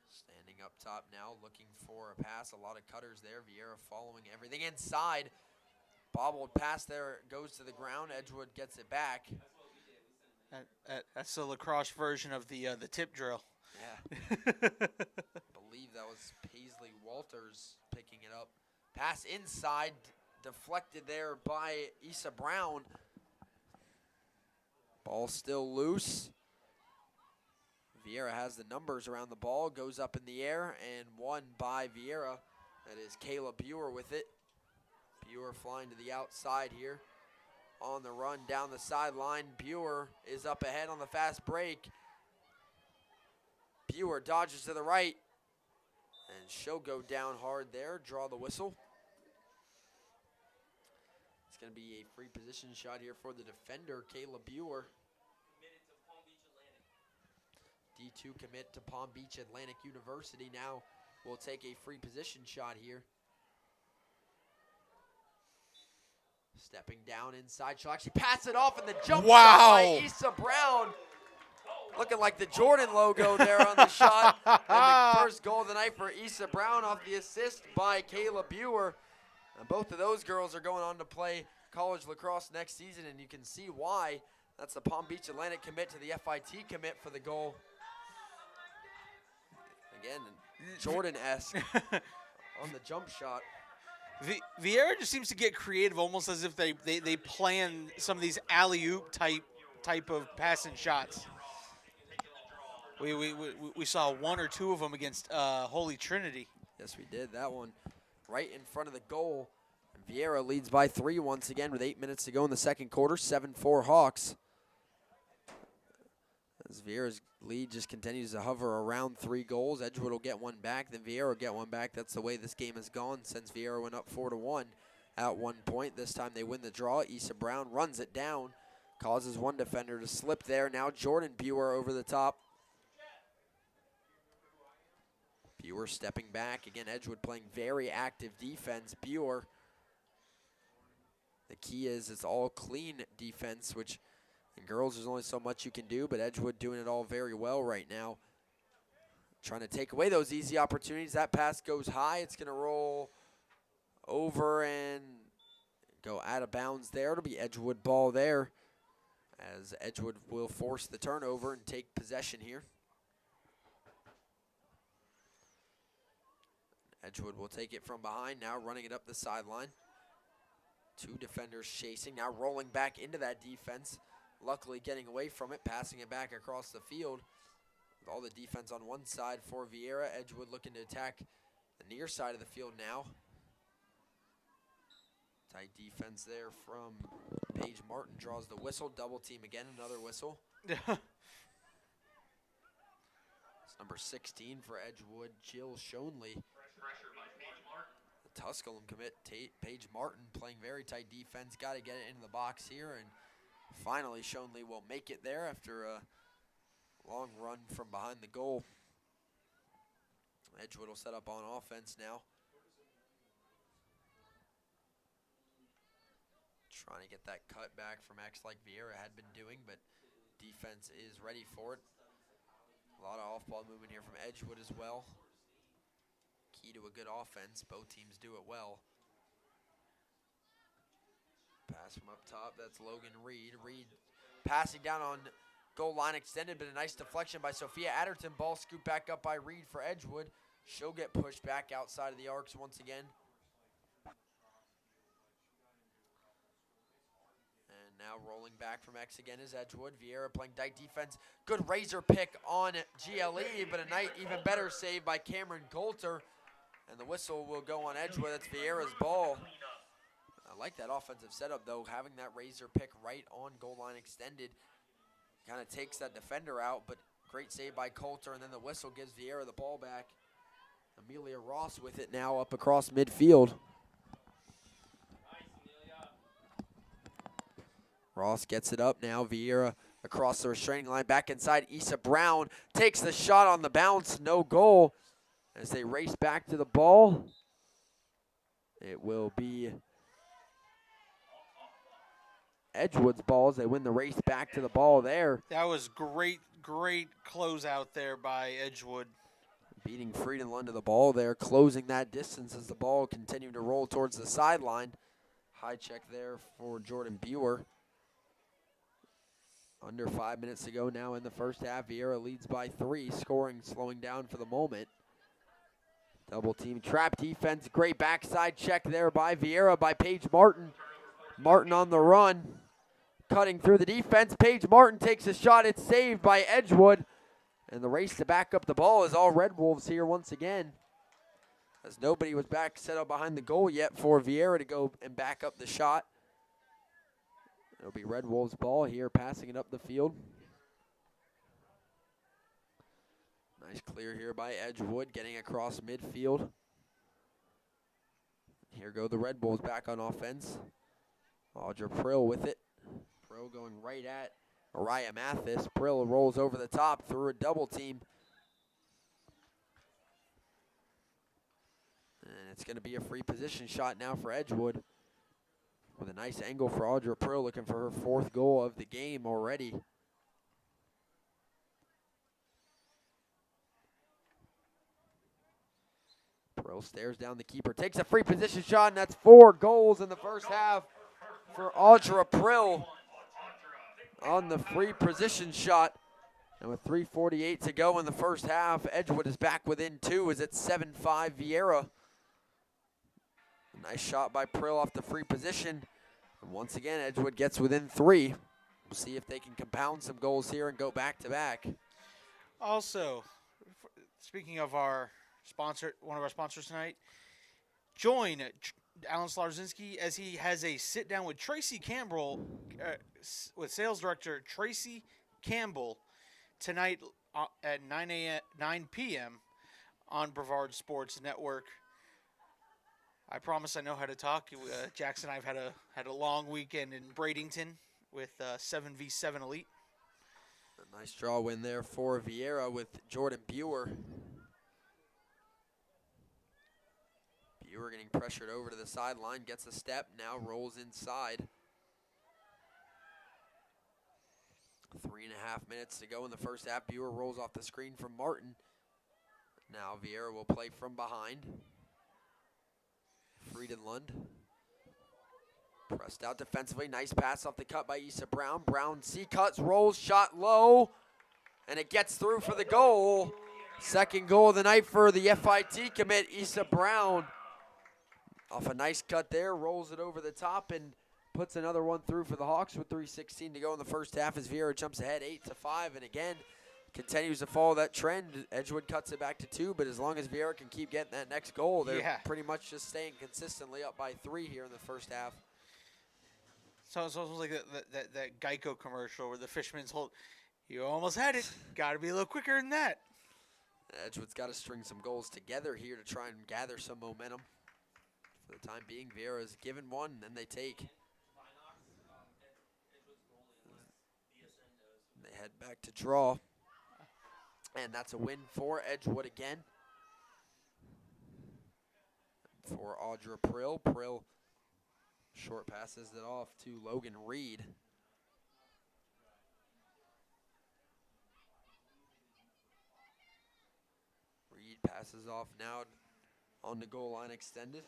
Standing up top now, looking for a pass. A lot of cutters there. Viera following everything inside. Bobbled pass there, goes to the ground. Edgewood gets it back. That's the lacrosse version of the tip drill. Yeah. I believe that was Paisley Walters picking it up. Pass inside, deflected there by Issa Brown. Ball still loose. Viera has the numbers around the ball, goes up in the air, and won by Viera. That is Kayla Buer with it. Buer flying to the outside here. On the run down the sideline. Buer is up ahead on the fast break. Buer dodges to the right. And she'll go down hard there, draw the whistle. It's going to be a free position shot here for the defender, Kayla Buer. D2 commit to Palm Beach Atlantic University. Now will take a free position shot here. Stepping down inside, she'll actually pass it off, and the jump shot by Issa Brown. Looking like the Jordan logo there on the shot. And the first goal of the night for Issa Brown off the assist by Kayla Buer. And both of those girls are going on to play college lacrosse next season, and you can see why. That's the Palm Beach Atlantic commit to the FIT commit for the goal. Again, Jordan-esque on the jump shot. Viera just seems to get creative, almost as if they plan some of these alley-oop type of passing shots. We saw 1 or 2 of them against Holy Trinity. Yes, we did. That one right in front of the goal. Viera leads by 3 once again with 8 minutes to go in the second quarter. 7-4 Hawks. As Viera's lead just continues to hover around 3 goals. Edgewood will get one back, then Viera will get one back. That's the way this game has gone since Viera went up 4-1. at one point. This time they win the draw. Issa Brown runs it down, causes one defender to slip there. Now Jordan Buer over the top. Buer stepping back. Again, Edgewood playing very active defense. Buer, the key is it's all clean defense, which in girls there's only so much you can do, but Edgewood doing it all very well right now. Trying to take away those easy opportunities. That pass goes high. It's going to roll over and go out of bounds there. It'll be Edgewood ball there, as Edgewood will force the turnover and take possession here. Edgewood will take it from behind now, running it up the sideline. Two defenders chasing, now rolling back into that defense. Luckily getting away from it, passing it back across the field. With all the defense on one side for Viera. Edgewood looking to attack the near side of the field now. Tight defense there from Paige Martin, draws the whistle. Double team again, another whistle. It's number 16 for Edgewood, Jill Shonley. The Tusculum commit, Paige Martin, playing very tight defense. Got to get it into the box here, and finally Shonley will make it there after a long run from behind the goal. Edgewood will set up on offense now. Trying to get that cut back from X like Viera had been doing, but defense is ready for it. A lot of off-ball movement here from Edgewood as well. Key to a good offense. Both teams do it well. Pass from up top. That's Logan Reed. Reed passing down on goal line extended, but a nice deflection by Sophia Adderton. Ball scooped back up by Reed for Edgewood. She'll get pushed back outside of the arcs once again. And now rolling back from X again is Edgewood. Viera playing tight defense. Good razor pick on GLE, but a even better save by Cameron Coulter. And the whistle will go on Edgewood. That's Viera's ball. I like that offensive setup, though. Having that razor pick right on goal line extended kind of takes that defender out, but great save by Coulter, and then the whistle gives Viera the ball back. Amelia Ross with it now up across midfield. Ross gets it up now. Viera across the restraining line, back inside. Issa Brown takes the shot on the bounce, no goal. As they race back to the ball, it will be Edgewood's ball as they win the race back to the ball there. That was great closeout there by Edgewood. Beating Friedenlund to the ball there, closing that distance as the ball continued to roll towards the sideline. High check there for Jordan Buer. Under 5 minutes to go now in the first half. Viera leads by 3, scoring slowing down for the moment. Double team trap defense. Great backside check there by Viera by Paige Martin. Martin on the run. Cutting through the defense. Paige Martin takes a shot. It's saved by Edgewood. And the race to back up the ball is all Red Wolves here once again, as nobody was back set up behind the goal yet for Viera to go and back up the shot. It'll be Red Wolves' ball here, passing it up the field. Nice clear here by Edgewood, getting across midfield. Here go the Red Wolves back on offense. Audra Prill with it. Prill going right at Mariah Mathis. Prill rolls over the top through a double team. And it's going to be a free position shot now for Edgewood. With a nice angle for Audra Prill, looking for her 4th goal of the game already. Prill stares down the keeper, takes a free position shot, and that's 4 goals in the first half for Audra Prill on the free position shot. And with 3:48 to go in the first half, Edgewood is back within 2 as it's 7-5 Viera. A nice shot by Prill off the free position. And once again, Edgewood gets within 3. We'll see if they can compound some goals here and go back to back. Also, speaking of our sponsor, one of our sponsors tonight, join Alan Slarzinski as he has a sit down with Tracy Campbell, with sales director Tracy Campbell, tonight at 9 p.m. on Brevard Sports Network. I promise I know how to talk. Jackson and I have had a long weekend in Bradenton with 7v7 Elite. A nice draw win there for Viera with Jordan Buer. Buer getting pressured over to the sideline, gets a step, now rolls inside. 3.5 minutes to go in the first half. Buer rolls off the screen from Martin. Now Viera will play from behind. Friedenlund pressed out defensively. Nice pass off the cut by Issa Brown. Brown C-cuts, rolls, shot low, and it gets through for the goal. Second goal of the night for the FIT commit, Issa Brown. Off a nice cut there, rolls it over the top and puts another one through for the Hawks with 3:16 to go in the first half as Viera jumps ahead 8-5, and again continues to follow that trend. Edgewood cuts it back to 2, but as long as Viera can keep getting that next goal, they're pretty much just staying consistently up by 3 here in the first half. So it's almost like that Geico commercial where the fisherman's hold. You almost had it. Got to be a little quicker than that. Edgewood's got to string some goals together here to try and gather some momentum. For the time being, Viera's given one, and then they take. They head back to draw. And that's a win for Edgewood again. For Audra Prill. Prill short passes it off to Logan Reed. Reed passes off now on the goal line extended.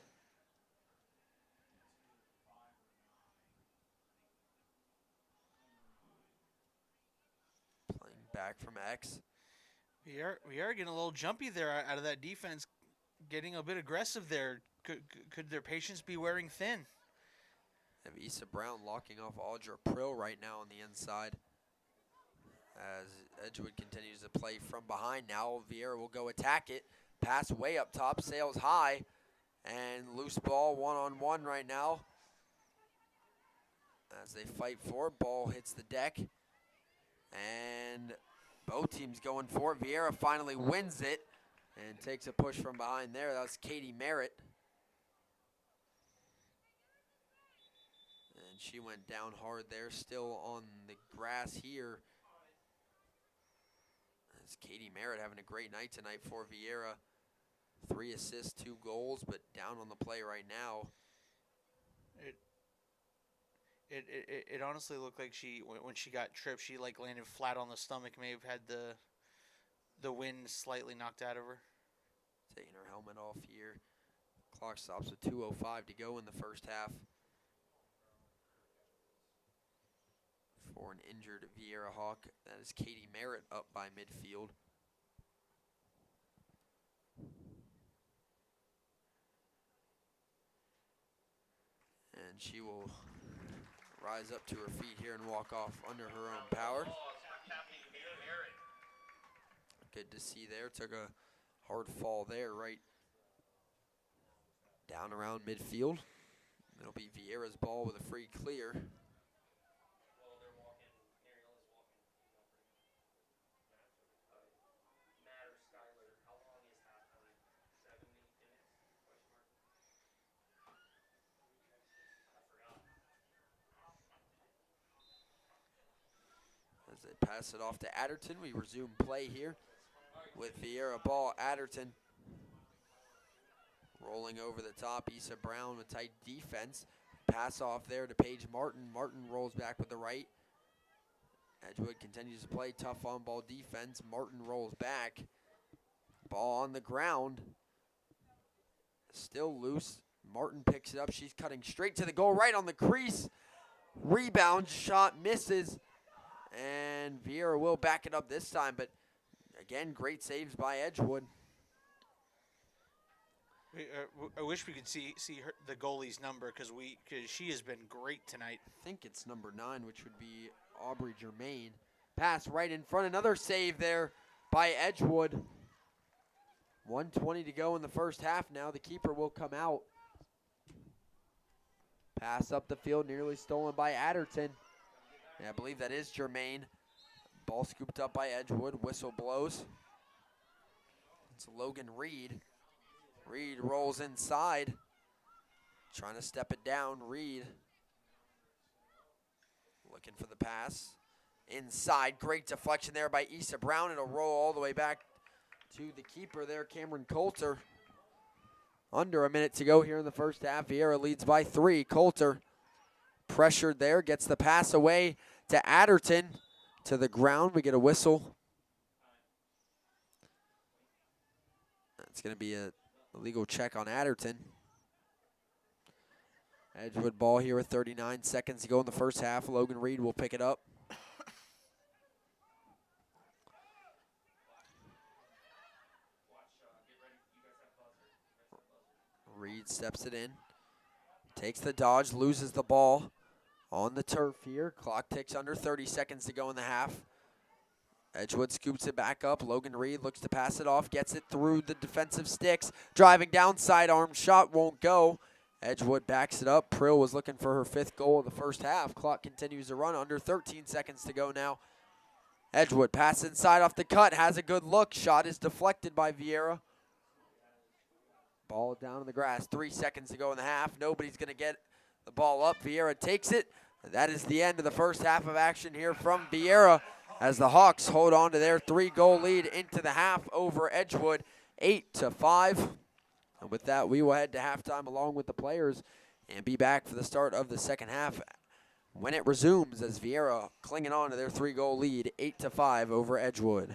Playing back from X. We are getting a little jumpy there out of that defense, getting a bit aggressive there. Could their patience be wearing thin? Have Issa Brown locking off Audra Prill right now on the inside. As Edgewood continues to play from behind now, Viera will go attack it. Pass way up top, sails high, and loose ball one-on-one right now. As they fight for it, ball hits the deck, and both teams going for it. Viera finally wins it and takes a push from behind there. That was Katie Merritt. And she went down hard there, still on the grass here. As Katie Merritt having a great night tonight for Viera. 3 assists, 2 goals, but down on the play right now. It honestly looked like when she got tripped, she like landed flat on the stomach. May have had the wind slightly knocked out of her. Taking her helmet off here. Clock stops with 2:05 to go in the first half. For an injured Viera Hawk, that is Katie Merritt up by midfield. And she will rise up to her feet here and walk off under her own power. Good to see there. Took a hard fall there, right down around midfield. It'll be Viera's ball with a free clear. As they pass it off to Adderton, we resume play here with Viera ball. Adderton rolling over the top. Issa Brown with tight defense. Pass off there to Paige Martin. Martin rolls back with the right. Edgewood continues to play tough on ball defense. Martin rolls back. Ball on the ground. Still loose. Martin picks it up. She's cutting straight to the goal, right on the crease. Rebound shot misses. And Viera will back it up this time, but again, great saves by Edgewood. I wish we could see the goalie's number because she has been great tonight. I think it's number 9, which would be Aubrey Germain. Pass right in front. Another save there by Edgewood. 1:20 to go in the first half now. The keeper will come out. Pass up the field, nearly stolen by Adderton. Yeah, I believe that is Germain. Ball scooped up by Edgewood. Whistle blows. It's Logan Reed. Reed rolls inside. Trying to step it down, Reed. Looking for the pass. Inside, great deflection there by Issa Brown. It'll roll all the way back to the keeper there, Cameron Coulter. Under a minute to go here in the first half. Viera leads by 3. Coulter pressured there, gets the pass away to Adderton. To the ground, we get a whistle. It's going to be a illegal check on Adderton. Edgewood ball here with 39 seconds to go in the first half. Logan Reed will pick it up. Reed steps it in. Takes the dodge, loses the ball on the turf here. Clock ticks under 30 seconds to go in the half. Edgewood scoops it back up. Logan Reed looks to pass it off, gets it through the defensive sticks. Driving down, sidearm shot won't go. Edgewood backs it up. Prill was looking for her 5th goal of the first half. Clock continues to run, under 13 seconds to go now. Edgewood pass inside off the cut, has a good look. Shot is deflected by Viera. Ball down in the grass, 3 seconds to go in the half. Nobody's going to get the ball up. Viera takes it. That is the end of the first half of action here from Viera as the Hawks hold on to their 3-goal lead into the half over Edgewood, 8-5. And with that, we will head to halftime along with the players and be back for the start of the second half when it resumes as Viera clinging on to their 3-goal lead, 8-5 over Edgewood.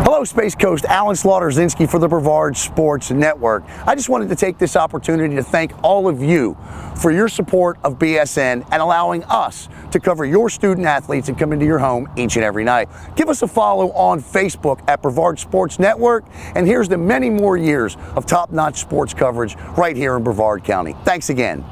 Hello, Space Coast. Alan Slaughter-Zinski for the Brevard Sports Network. I just wanted to take this opportunity to thank all of you for your support of BSN and allowing us to cover your student athletes and come into your home each and every night. Give us a follow on Facebook at Brevard Sports Network, and here's to many more years of top-notch sports coverage right here in Brevard County. Thanks again.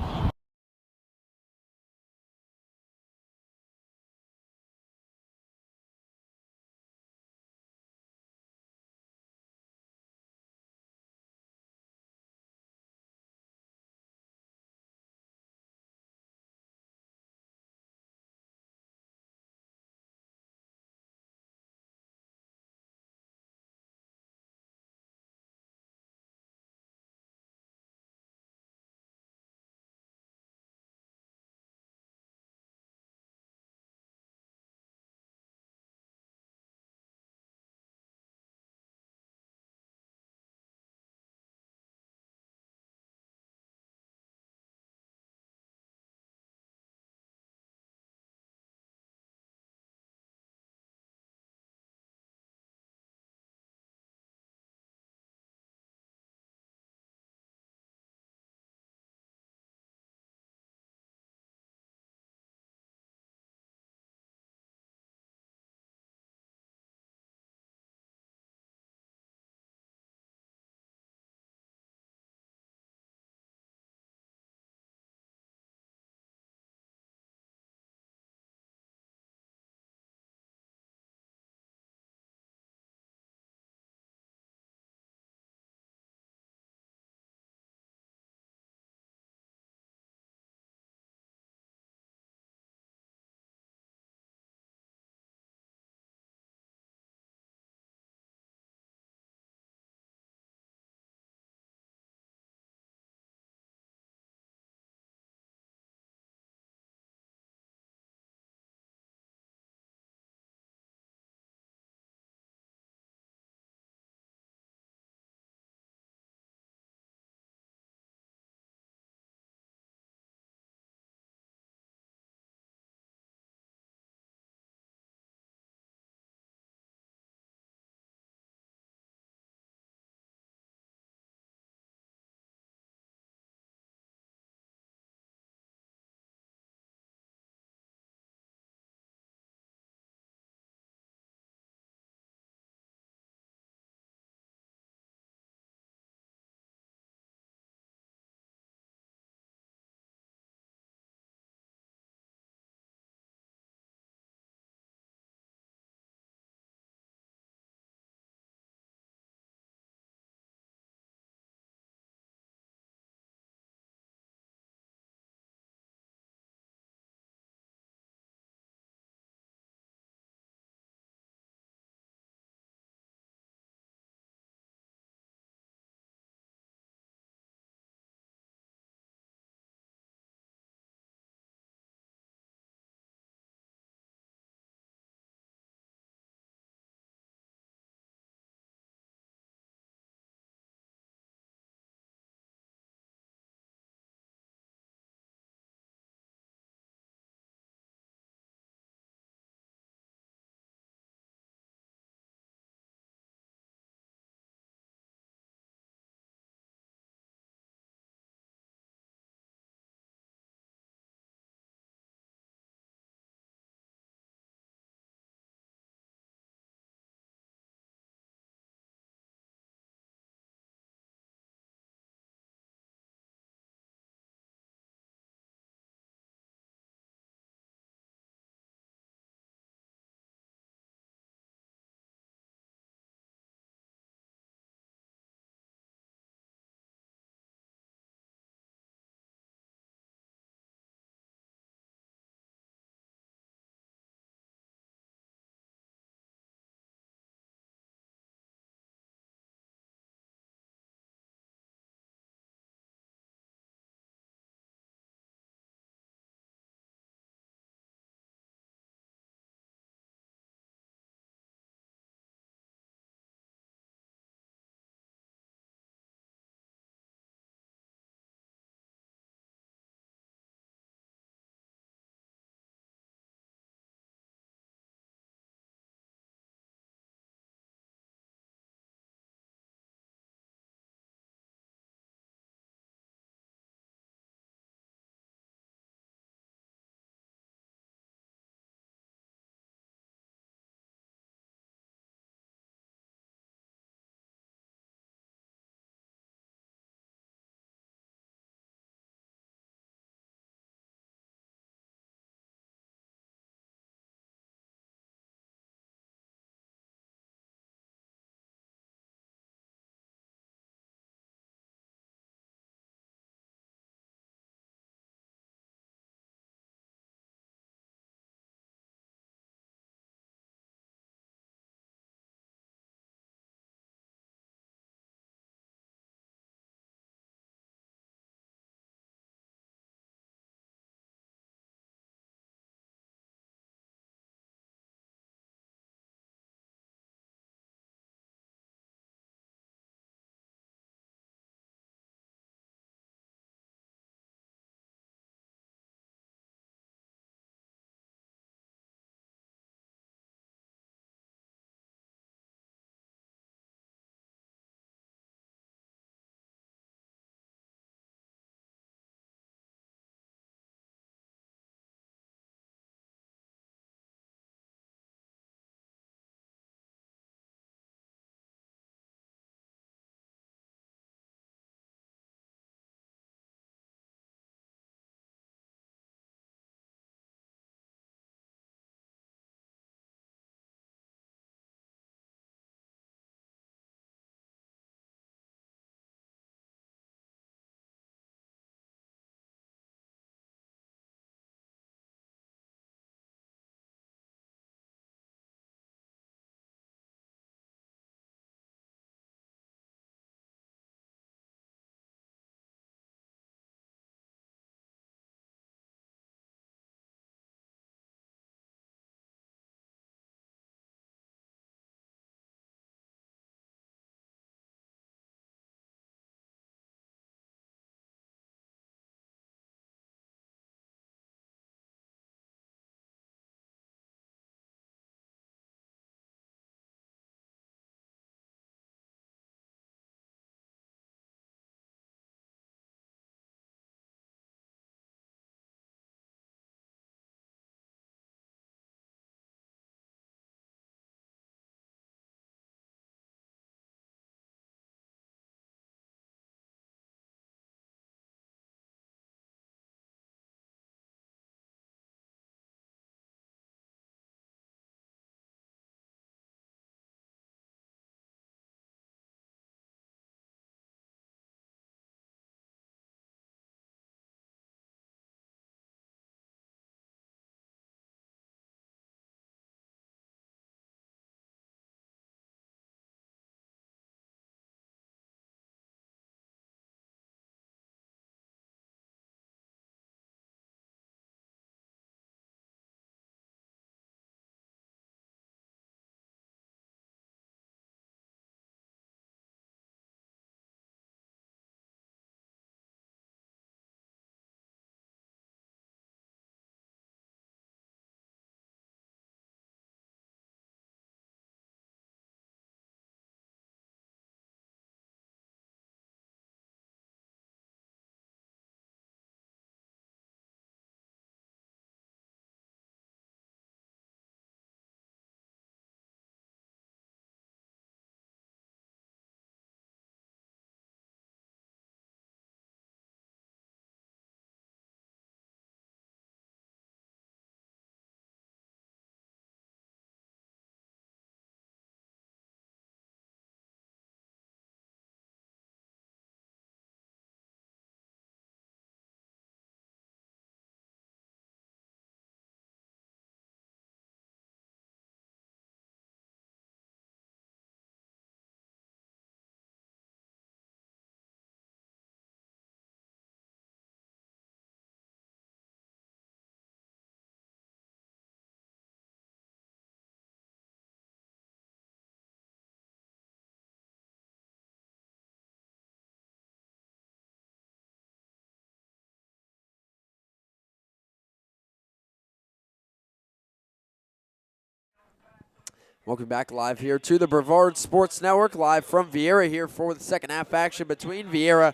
Welcome back live here to the Brevard Sports Network, live from Viera here for the second half action between Viera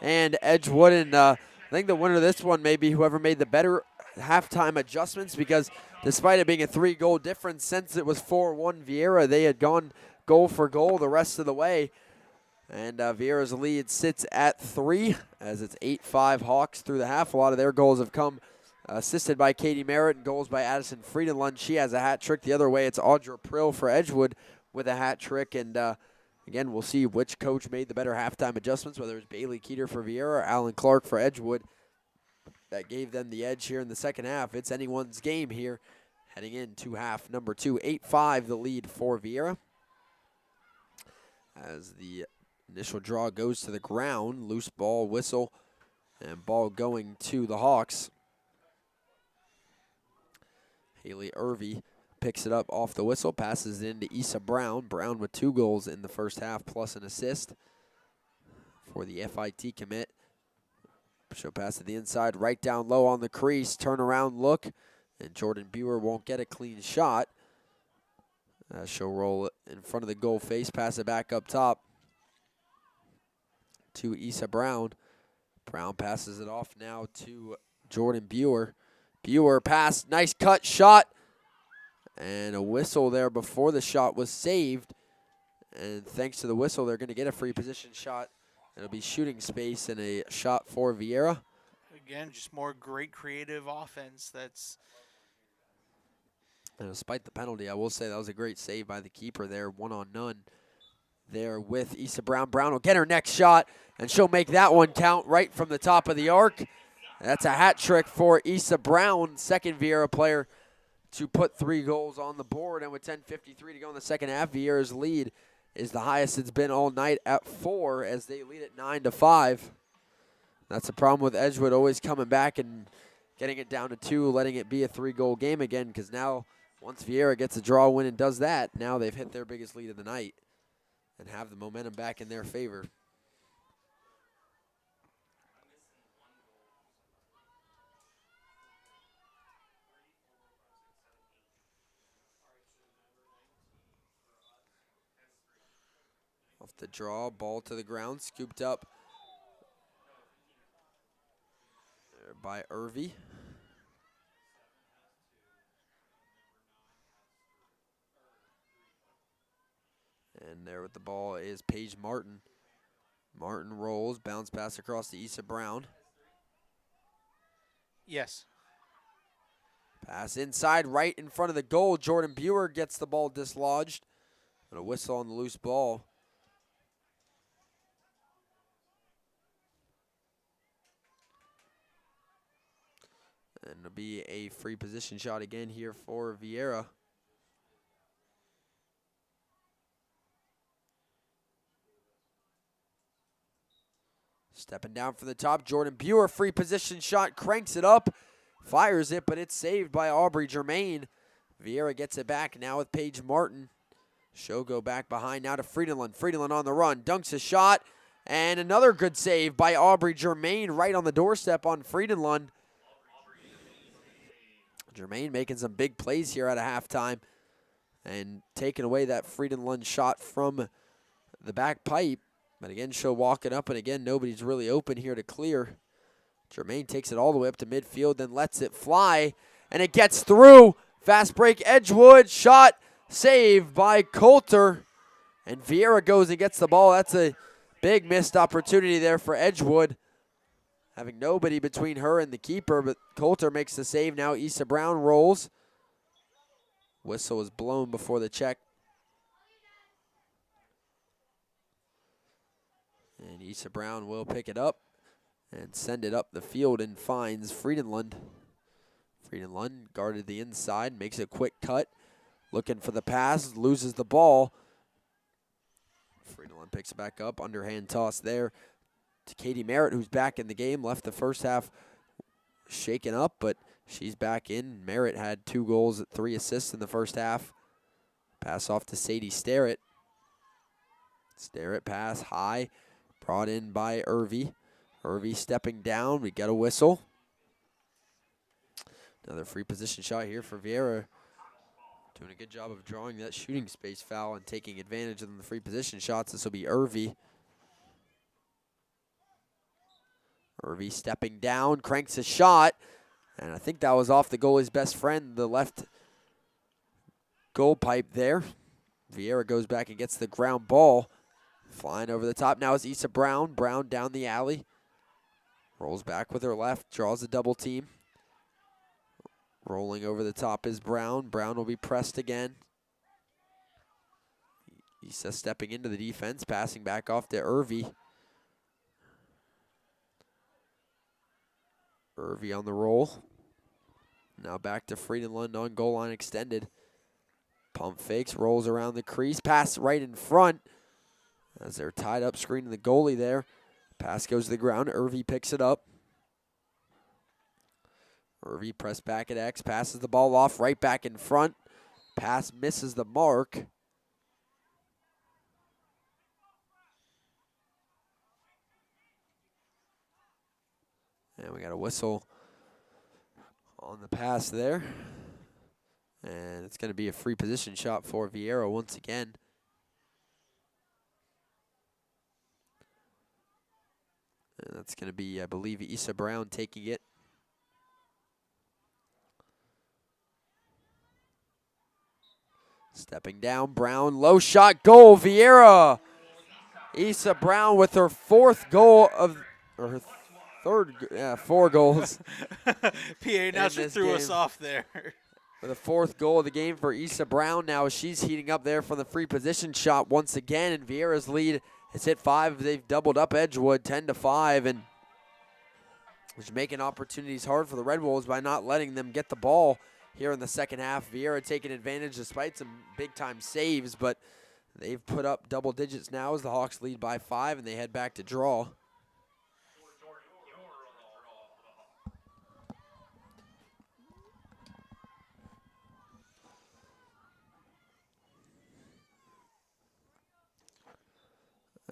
and Edgewood. And I think the winner of this one may be whoever made the better halftime adjustments, because despite it being a 3-goal difference, since it was 4-1 Viera, they had gone goal for goal the rest of the way. And Viera's lead sits at 3 as it's 8-5 Hawks through the half. A lot of their goals have come assisted by Katie Merritt, and goals by Addison Friedenlund. She has a hat trick. The other way, it's Audra Prill for Edgewood with a hat trick. And again, we'll see which coach made the better halftime adjustments, whether it's Bailey Keeter for Viera or Alan Clark for Edgewood. That gave them the edge here in the second half. It's anyone's game here heading into half number 2. 8-5 the lead for Viera. As the initial draw goes to the ground, loose ball, whistle, and ball going to the Hawks. Haley Irvey picks it up off the whistle, passes it into Issa Brown. Brown with 2 goals in the first half plus an assist for the FIT commit. She'll pass to the inside, right down low on the crease, turnaround look, and Jordan Buer won't get a clean shot. She'll roll it in front of the goal face, pass it back up top to Issa Brown. Brown passes it off now to Jordan Buer. Buer pass, nice cut shot, and a whistle there before the shot was saved. And thanks to the whistle, they're going to get a free position shot. It'll be shooting space and a shot for Viera. Again, just more great creative offense. And despite the penalty, I will say that was a great save by the keeper there, 1-on-none there with Issa Brown. Brown will get her next shot, and she'll make that one count right from the top of the arc. That's a hat trick for Issa Brown, second Viera player to put 3 goals on the board. And with 10:53 to go in the second half, Viera's lead is the highest it's been all night at 4 as they lead at 9-5. That's the problem with Edgewood, always coming back and getting it down to 2, letting it be a 3-goal game again, because now once Viera gets a draw win and does that, now they've hit their biggest lead of the night and have the momentum back in their favor. Off the draw, ball to the ground, scooped up there by Irvy. And there with the ball is Paige Martin. Martin rolls, bounce pass across to Issa Brown. Yes. Pass inside, right in front of the goal. Jordan Buer gets the ball dislodged. And a whistle on the loose ball. And it'll be a free position shot again here for Viera. Stepping down from the top, Jordan Buer, free position shot, cranks it up, fires it, but it's saved by Aubrey Germain. Viera gets it back now with Paige Martin. Shogo back behind now to Friedenlund. Friedenlund on the run, dunks a shot, and another good save by Aubrey Germain right on the doorstep on Friedenlund. Germain making some big plays here at a halftime and taking away that Friedenlund shot from the back pipe. But again, she'll walk it up, and again, nobody's really open here to clear. Germain takes it all the way up to midfield, then lets it fly, and it gets through. Fast break, Edgewood, shot, saved by Coulter. And Viera goes and gets the ball. That's a big missed opportunity there for Edgewood, having nobody between her and the keeper, but Coulter makes the save. Now Issa Brown rolls. Whistle was blown before the check. And Issa Brown will pick it up and send it up the field and finds Friedenlund. Friedenlund guarded the inside, makes a quick cut, looking for the pass, loses the ball. Friedenlund picks it back up, underhand toss there to Katie Merritt, who's back in the game. Left the first half shaken up, but she's back in. Merritt had 2 goals, 3 assists in the first half. Pass off to Sadie Starrett. Starrett pass high, brought in by Irvy. Irvy stepping down. We got a whistle. Another free position shot here for Viera Doing a good job of drawing that shooting space foul and taking advantage of the free position shots. This will be Irvy. Irvy stepping down, cranks a shot, and I think that was off the goalie's best friend, the left goal pipe there. Viera goes back and gets the ground ball. Flying over the top now is Issa Brown. Brown down the alley. Rolls back with her left, draws a double team. Rolling over the top is Brown. Brown will be pressed again. Issa stepping into the defense, passing back off to Irvy. Irvy on the roll. Now back to Friedenlund on goal line extended. Pump fakes, rolls around the crease, pass right in front. As they're tied up screening the goalie there. Pass goes to the ground. Irvy picks it up. Irvy pressed back at X, passes the ball off right back in front. Pass misses the mark. And we got a whistle on the pass there. And it's going to be a free position shot for Viera once again. And that's going to be, I believe, Issa Brown taking it. Stepping down, Brown, low shot, goal, Viera. Issa Brown with her fourth goal of, or her third, 4 goals. PA now she threw us off there. For the 4th goal of the game for Issa Brown now, she's heating up there for the free position shot once again, and Viera's lead has hit 5. They've doubled up Edgewood 10-5, and which making opportunities hard for the Red Wolves by not letting them get the ball here in the second half. Viera taking advantage despite some big-time saves, but they've put up double digits now as the Hawks lead by 5, and they head back to draw.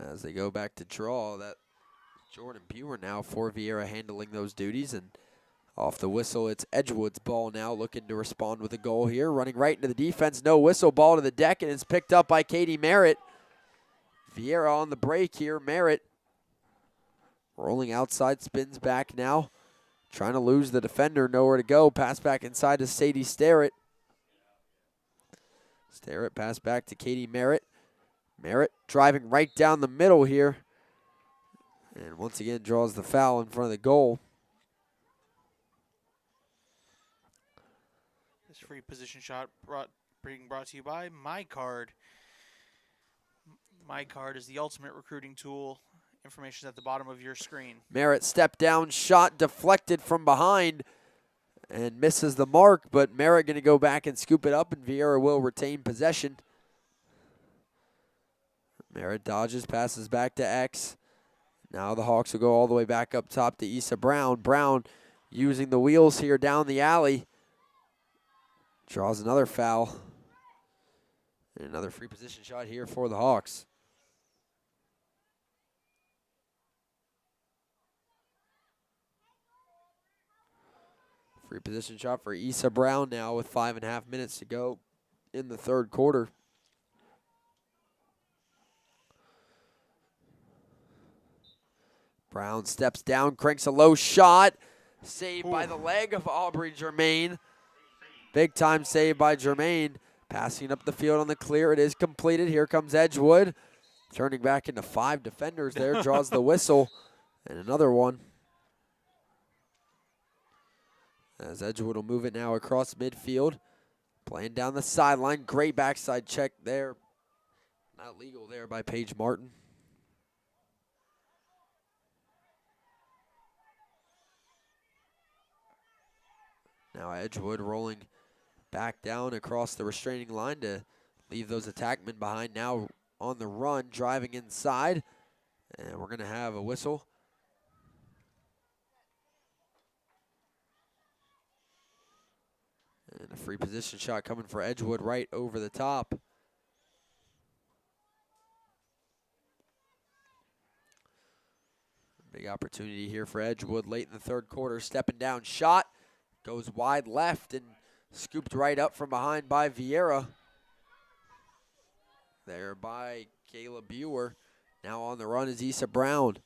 As they go back to draw, that Jordan Buer now for Viera handling those duties, and off the whistle, it's Edgewood's ball now, looking to respond with a goal here. Running right into the defense, no whistle, ball to the deck, and it's picked up by Katie Merritt. Viera on the break here, Merritt rolling outside, spins back now, trying to lose the defender, nowhere to go. Pass back inside to Sadie Starrett. Starrett pass back to Katie Merritt. Merritt driving right down the middle here. And once again draws the foul in front of the goal. This free position shot being brought to you by MyCard. MyCard is the ultimate recruiting tool. Information is at the bottom of your screen. Merritt step down shot deflected from behind and misses the mark, but Merritt going to go back and scoop it up, and Viera will retain possession. Merritt dodges, passes back to X. Now the Hawks will go all the way back up top to Issa Brown. Brown using the wheels here down the alley. Draws another foul. And another free position shot here for the Hawks. Free position shot for Issa Brown now with 5.5 minutes to go in the third quarter. Brown steps down, cranks a low shot. Saved by the leg of Aubrey Germain. Big time save by Germain. Passing up the field on the clear. It is completed. Here comes Edgewood. Turning back into 5 defenders there. Draws the whistle. And another one. As Edgewood will move it now across midfield. Playing down the sideline. Great backside check there. Not legal there by Paige Martin. Now Edgewood rolling back down across the restraining line to leave those attackmen behind. Now on the run, driving inside. And we're going to have a whistle. And a free position shot coming for Edgewood right over the top. Big opportunity here for Edgewood late in the third quarter. Stepping down shot. Goes wide left, and Scooped right up from behind by Viera. There by Kayla Buer. Now on the run is Issa Brown.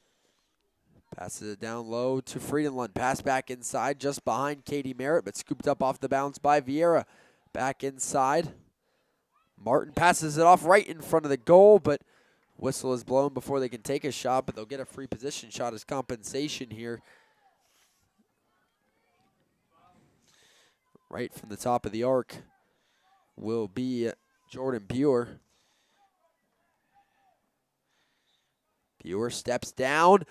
Passes it down low to Friedenlund. Pass back inside just behind Katie Merritt, but scooped up off the bounce by Viera. Back inside. Martin passes it off right in front of the goal, but whistle is blown before they can take a shot, but they'll get a free position shot as compensation here. Right from the top of the arc will be Jordan Buer. Buer steps down,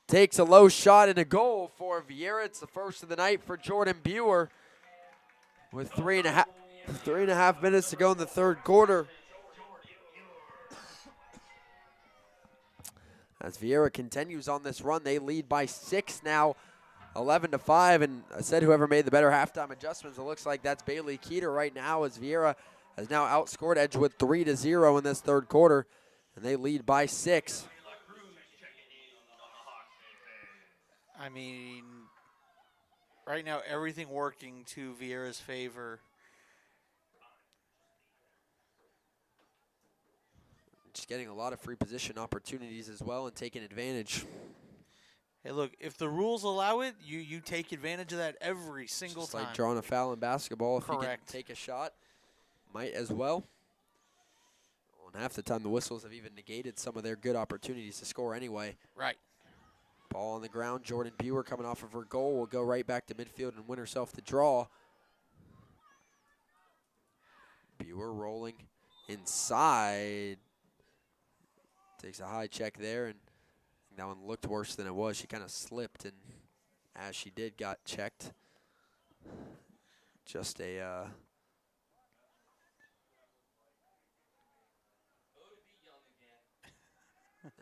takes a low shot and a goal for Viera. It's the first of the night for Jordan Buer with 3.5 minutes to go in the third quarter. As Viera continues on this run, they lead by 6 now, 11-5. And I said whoever made the better halftime adjustments, it looks like that's Bailey Keeter right now, as Viera has now outscored Edgewood 3-0 in this third quarter, and they lead by 6. I mean, right now everything working to Viera's favor. Just getting a lot of free position opportunities as well and taking advantage. Hey, look, if the rules allow it, you take advantage of that every single Just time. like drawing a foul in basketball. If you can Correct. take a shot, might as well. And half the time the whistles have even negated some of their good opportunities to score anyway. Right. Ball on the ground. Jordan Buer coming off of her goal will go right back to midfield and win herself the draw. Buer rolling inside. Takes a high check there, and that one looked worse than it was. She kind of slipped, and as she did, got checked. Just a and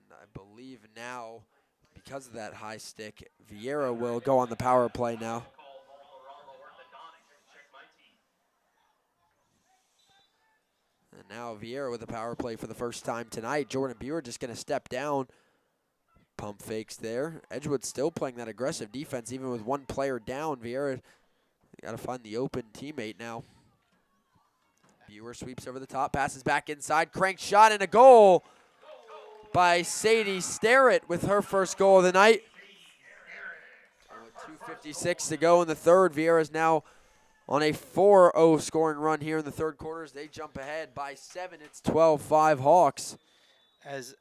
I believe now, because of that high stick, Viera will go on the power play now. And now Viera with a power play for the first time tonight. Jordan Buer just going to step down. Pump fakes there. Edgewood still playing that aggressive defense, even with one player down. Viera got to find the open teammate now. Buer sweeps over the top, passes back inside, cranked shot, and a goal by Sadie Starrett with her first goal of the night. With 2:56 to go in the third, Viera is now on a 4-0 scoring run here in the third quarter as they jump ahead by 7. It's 12-5 Hawks. As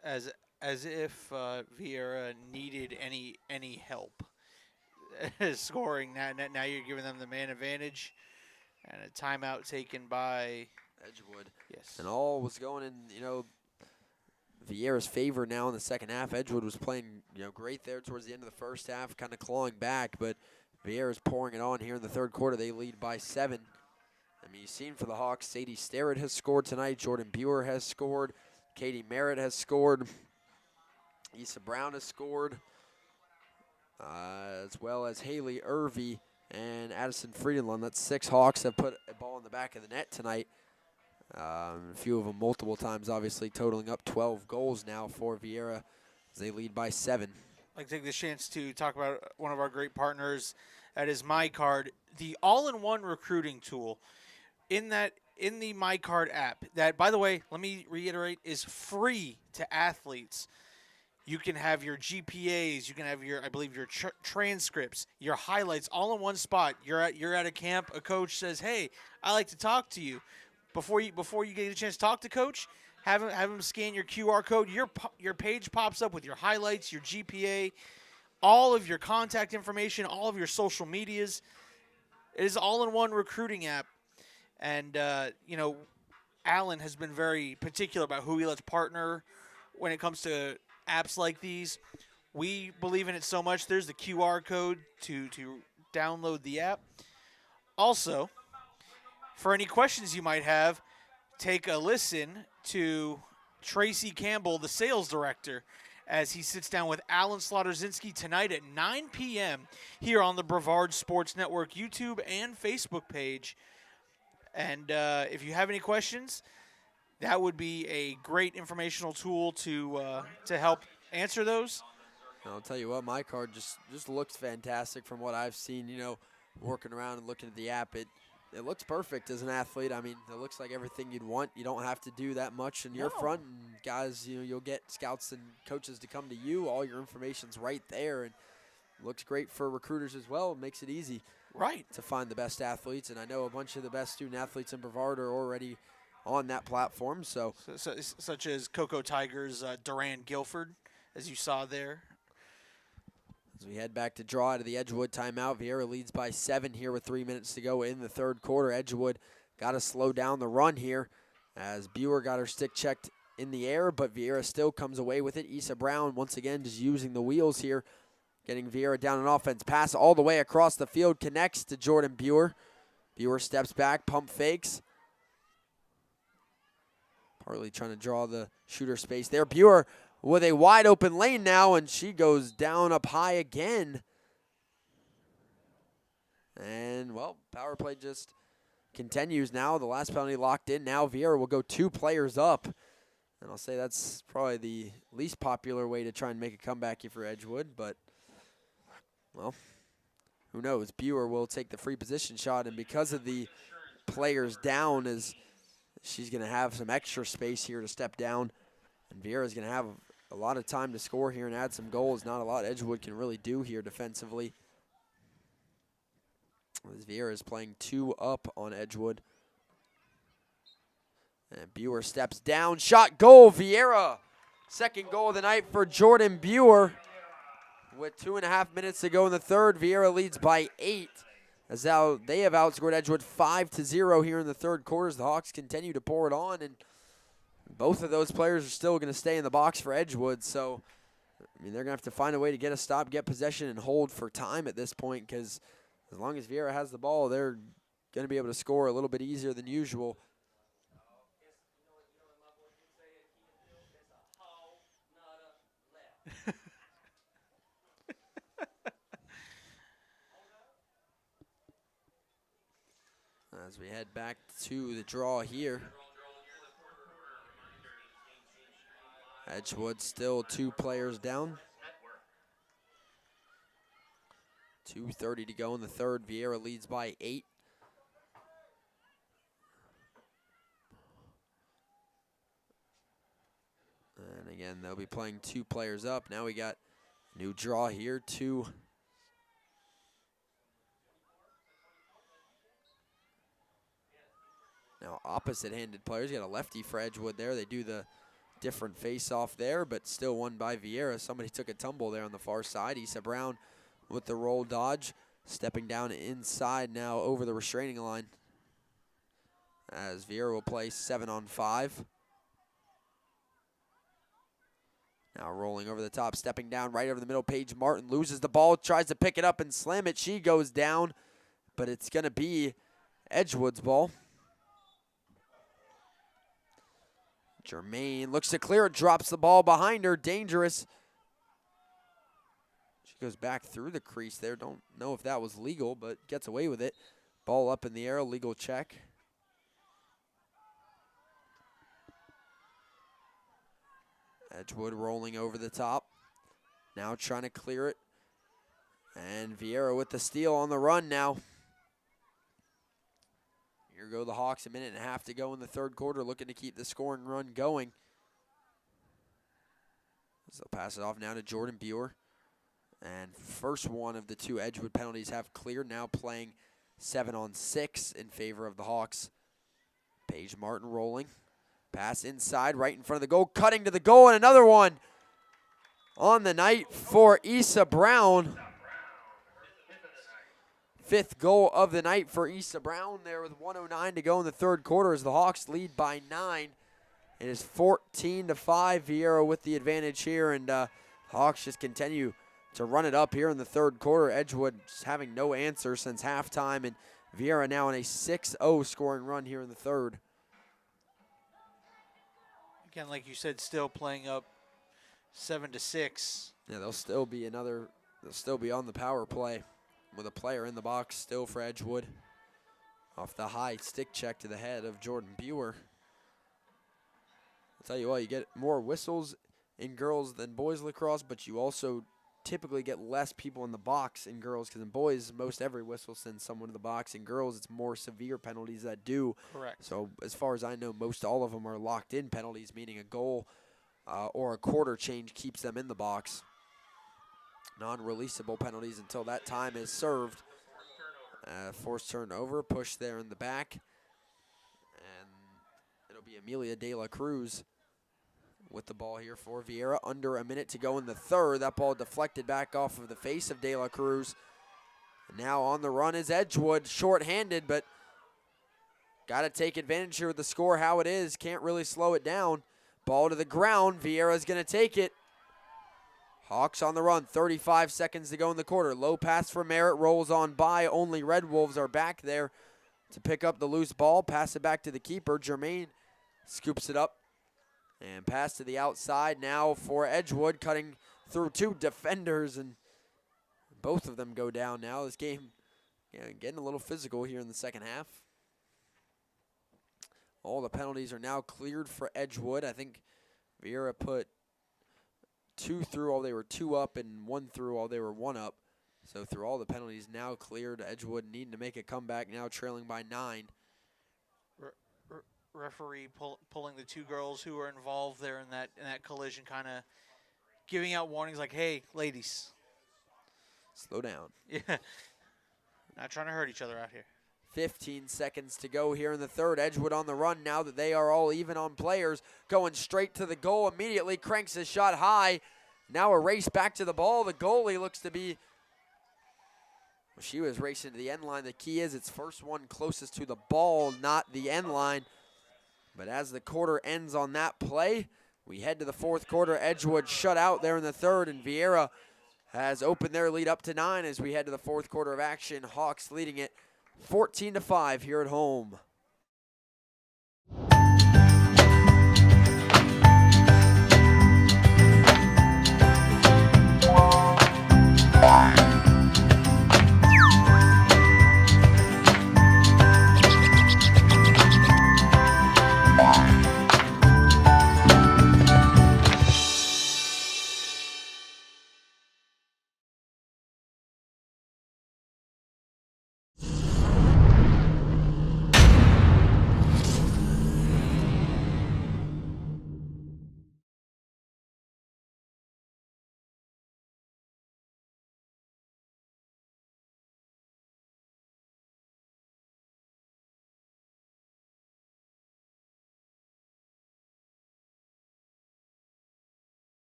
if Viera needed any help scoring. Now you're giving them the man advantage, and a timeout taken by Edgewood. Yes. And all was going in, Viera's favor now in the second half. Edgewood was playing, great there towards the end of the first half, kind of clawing back, but Viera's pouring it on here in the third quarter. They lead by 7. I mean, you've seen for the Hawks, Sadie Starrett has scored tonight. Jordan Buer has scored. Katie Merritt has scored. Issa Brown has scored. As well as Haley Irvey and Addison Friedenlund. That's 6 Hawks have put a ball in the back of the net tonight. A few of them multiple times, obviously, totaling up 12 goals now for Viera as they lead by 7. I'd like to take this chance to talk about one of our great partners. That is MyCard, the all-in-one recruiting tool. In the MyCard app, that, by the way, let me reiterate, is free to athletes. You can have your GPAs, you can have your, I believe, your transcripts, your highlights, all in one spot. You're at a camp. A coach says, "Hey, I like to talk to you." Before you get a chance to talk to coach, have him scan your QR code. Your page pops up with your highlights, your GPA, all of your contact information, all of your social medias. It is all-in-one recruiting app, and Alan has been very particular about who he lets partner when it comes to apps like these. We believe in it so much. There's the QR code to download the app. Also, for any questions you might have, take a listen to Tracy Campbell, the sales director, as he sits down with Alan Slaughterzinski tonight at 9 p.m. here on the Brevard Sports Network YouTube and Facebook page. And if you have any questions, that would be a great informational tool to help answer those. I'll tell you what, MyCard just looks fantastic from what I've seen, working around and looking at the app. it looks perfect as an athlete. I mean, it looks like everything you'd want. You don't have to do that much in your No. front. And guys, you'll get scouts and coaches to come to you. All your information's right there, and it looks great for recruiters as well. It makes it easy Right. to find the best athletes. And I know a bunch of the best student athletes in Brevard are already on that platform. So Such as Cocoa Tigers, Duran Guilford, as you saw there. as we head back to draw out of the Edgewood timeout, Viera leads by 7 here with 3 minutes to go in the third quarter. Edgewood got to slow down the run here as Buer got her stick checked in the air, but Viera still comes away with it. Issa Brown once again just using the wheels here, getting Viera down an offense. Pass all the way across the field, connects to Jordan Buer. Buer steps back, pump fakes. Partly trying to draw the shooter space there. Buer with a wide open lane now, and she goes down up high again. And, well, power play just continues now. The last penalty locked in. Now Viera will go 2 players up. And I'll say that's probably the least popular way to try and make a comeback here for Edgewood. But, well, who knows? Buer will take the free position shot. And because of the players down, as she's going to have some extra space here to step down. And Viera's going to have a lot of time to score here and add some goals. Not a lot Edgewood can really do here defensively. As Viera is playing 2 up on Edgewood. And Buer steps down. Shot, goal, Viera. Second goal of the night for Jordan Buer. With 2.5 minutes to go in the third, Viera leads by 8. As now they have outscored Edgewood 5-0 here in the third quarter as the Hawks continue to pour it on. And both of those players are still going to stay in the box for Edgewood. So, I mean, they're going to have to find a way to get a stop, get possession, and hold for time at this point, because as long as Viera has the ball, they're going to be able to score a little bit easier than usual. As we head back to the draw here. Edgewood still 2 players down. 2:30 to go in the third. Viera leads by 8. And again, they'll be playing 2 players up. Now we got new draw here, 2. Now opposite-handed players. You got a lefty for Edgewood there. They do the different face-off there, but still won by Viera. Somebody took a tumble there on the far side. Issa Brown with the roll dodge, stepping down inside now over the restraining line. As Viera will play 7-on-5. Now rolling over the top, stepping down right over the middle. Paige Martin loses the ball, tries to pick it up and slam it. She goes down, but it's going to be Edgewood's ball. Germain looks to clear it, drops the ball behind her, dangerous. She goes back through the crease there. Don't know if that was legal, but gets away with it. Ball up in the air, legal check. Edgewood rolling over the top. Now trying to clear it. And Viera with the steal on the run now. Here go the Hawks, 1.5 minutes to go in the third quarter, looking to keep the scoring run going. So they'll pass it off now to Jordan Buer. And first one of the 2 Edgewood penalties have cleared, now playing 7-on-6 in favor of the Hawks. Paige Martin rolling. Pass inside, right in front of the goal, cutting to the goal, and another one on the night for Issa Brown. 5th goal of the night for Issa Brown there with 1:09 to go in the third quarter as the Hawks lead by 9. It is 14-5. Viera with the advantage here, and Hawks just continue to run it up here in the third quarter. Edgewood just having no answer since halftime, and Viera now on a 6-0 scoring run here in the third. Again, like you said, still playing up 7-6. Yeah, they'll still be on the power play with a player in the box still for Edgewood. Off the high stick check to the head of Jordan Buer. I'll tell you what, you get more whistles in girls than boys lacrosse, but you also typically get less people in the box in girls, because in boys, most every whistle sends someone to the box. In girls, it's more severe penalties that do. Correct. So as far as I know, most all of them are locked in penalties, meaning a goal or a quarter change keeps them in the box. Non-releasable penalties until that time is served. Forced turnover, push there in the back. And it'll be Amelia De La Cruz with the ball here for Viera. Under a minute to go in the third. That ball deflected back off of the face of De La Cruz. And now on the run is Edgewood, short-handed, but got to take advantage here with the score how it is. Can't really slow it down. Ball to the ground. Viera's going to take it. Hawks on the run. 35 seconds to go in the quarter. Low pass for Merritt. Rolls on by. Only Red Wolves are back there to pick up the loose ball. Pass it back to the keeper. Jermaine scoops it up. And pass to the outside now for Edgewood. Cutting through two defenders. And both of them go down now. This game getting a little physical here in the second half. All the penalties are now cleared for Edgewood. I think Viera put 2 through while they were 2 up and 1 through while they were 1 up. So through all the penalties now cleared, Edgewood needing to make a comeback, now trailing by 9. Referee pulling the 2 girls who were involved there in that collision, kind of giving out warnings like, "Hey, ladies, slow down." Yeah, not trying to hurt each other out here. 15 seconds to go here in the third. Edgewood on the run now that they are all even on players. Going straight to the goal immediately. Cranks his shot high. Now a race back to the ball. The goalie looks to be... Well, she was racing to the end line. The key is it's first one closest to the ball, not the end line. But as the quarter ends on that play, we head to the fourth quarter. Edgewood shut out there in the third, and Viera has opened their lead up to 9 as we head to the fourth quarter of action. Hawks leading it 14-5 here at home.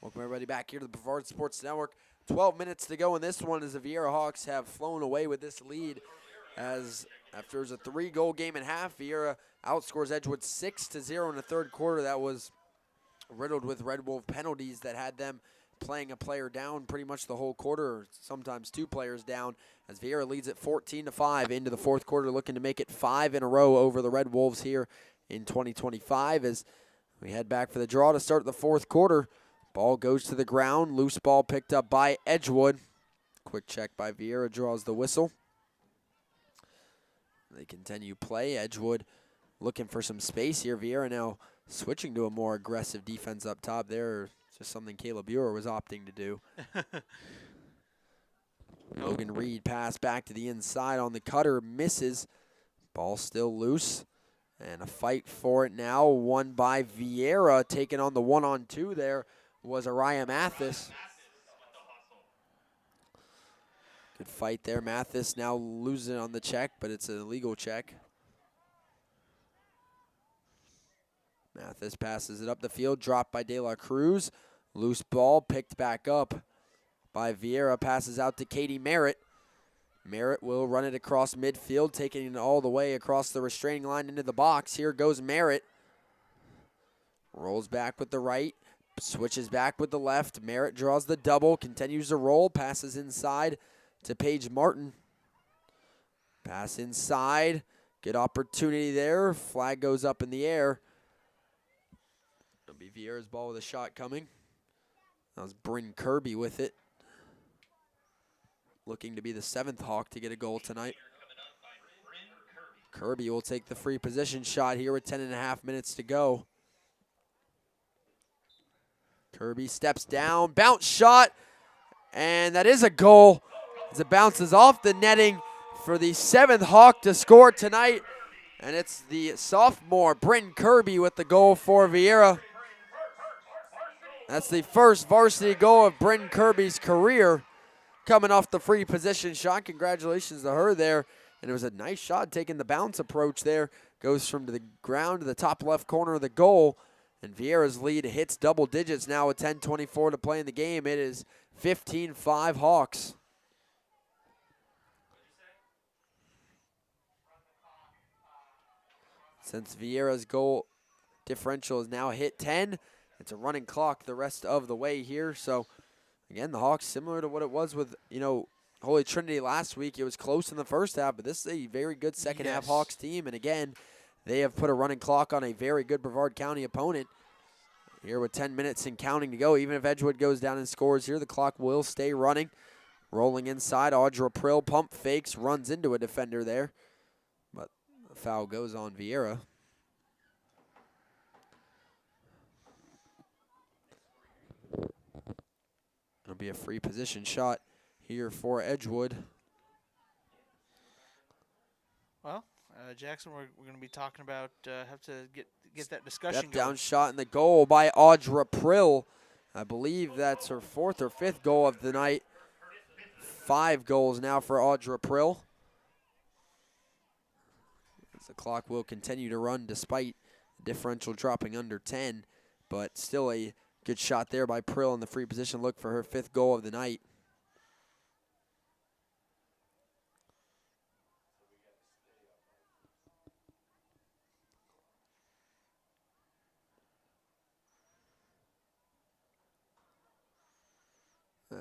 Welcome everybody back here to the Brevard Sports Network. 12 minutes to go in this one as the Viera Hawks have flown away with this lead. As after it was a 3-goal game and a half, Viera outscores Edgewood 6-0 in the third quarter. That was riddled with Red Wolf penalties that had them playing a player down pretty much the whole quarter, or sometimes 2 players down, as Viera leads it 14-5 into the fourth quarter, looking to make it 5 in a row over the Red Wolves here in 2025 as we head back for the draw to start the fourth quarter. Ball goes to the ground. Loose ball picked up by Edgewood. Quick check by Viera, draws the whistle. They continue play. Edgewood looking for some space here. Viera now switching to a more aggressive defense up top there. Just something Caleb Buer was opting to do. Logan Reed pass back to the inside on the cutter. Misses. Ball still loose. And a fight for it now, won by Viera. Taking on the 1-on-2 there was Araya Mathis. Good fight there. Mathis now losing on the check, but it's an illegal check. Mathis passes it up the field, dropped by De La Cruz. Loose ball, picked back up by Viera, passes out to Katie Merritt. Merritt will run it across midfield, taking it all the way across the restraining line into the box. Here goes Merritt. Rolls back with the right, switches back with the left. Merritt draws the double, continues to roll, passes inside to Paige Martin. Pass inside, good opportunity there. Flag goes up in the air. It'll be Viera's ball with a shot coming. That was Bryn Kirby with it. Looking to be the 7th Hawk to get a goal tonight. Kirby will take the free position shot here with 10.5 minutes to go. Kirby steps down, bounce shot, and that is a goal as it bounces off the netting for the 7th Hawk to score tonight. And it's the sophomore, Bryn Kirby, with the goal for Viera. That's the first varsity goal of Bryn Kirby's career, coming off the free position shot. Congratulations to her there. And it was a nice shot, taking the bounce approach there. Goes from the ground to the top left corner of the goal. And Viera's lead hits double digits now with 10:24 to play in the game. It is 15-5 Hawks. Since Viera's goal differential is now hit 10, it's a running clock the rest of the way here. So, again, the Hawks, similar to what it was with, Holy Trinity last week. It was close in the first half, but this is a very good second half Hawks team. And, again, they have put a running clock on a very good Brevard County opponent. Here with 10 minutes and counting to go. Even if Edgewood goes down and scores here, the clock will stay running. Rolling inside, Audra Prill pump fakes, runs into a defender there. But the foul goes on Viera. It'll be a free position shot here for Edgewood. Well, Jackson, we're going to be talking about, have to get that discussion Step down going. shot in the goal by Audra Prill. I believe that's her 4th or 5th goal of the night. 5 goals now for Audra Prill. As the clock will continue to run despite the differential dropping under 10, but still a good shot there by Prill in the free position. Look for her 5th goal of the night.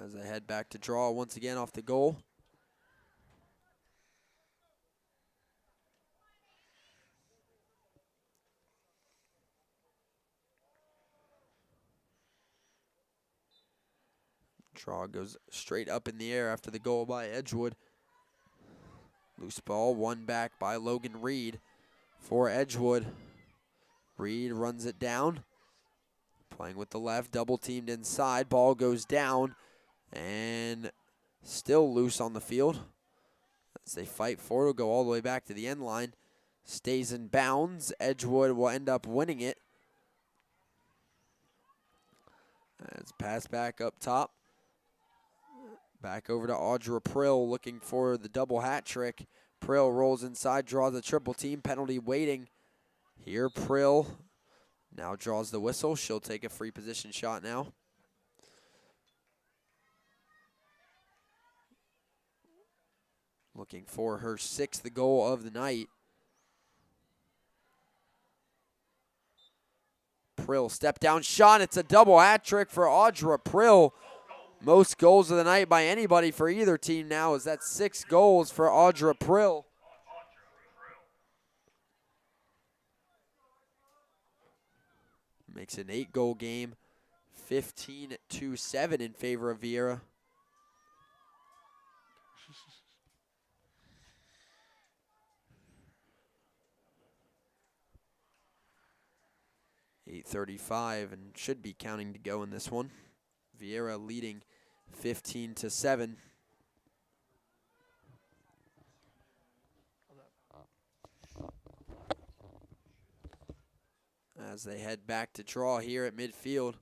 As they head back to draw once again off the goal. Draw goes straight up in the air after the goal by Edgewood. Loose ball, won back by Logan Reed for Edgewood. Reed runs it down. Playing with the left, double teamed inside. Ball goes down and still loose on the field. As they fight for it, will go all the way back to the end line. Stays in bounds. Edgewood will end up winning it. It's passed back up top. Back over to Audra Prill looking for the double hat trick. Prill rolls inside, draws a triple team penalty waiting. Here Prill now draws the whistle. She'll take a free position shot now. Looking for her 6th goal of the night. Prill step down shot. It's a double hat trick for Audra Prill. Most goals of the night by anybody for either team now, as that's 6 goals for Audra Prill. Makes an 8-goal game, 15-7 in favor of Viera. .835 and should be counting to go in this one. Viera leading 15-7. as they head back to draw here at midfield.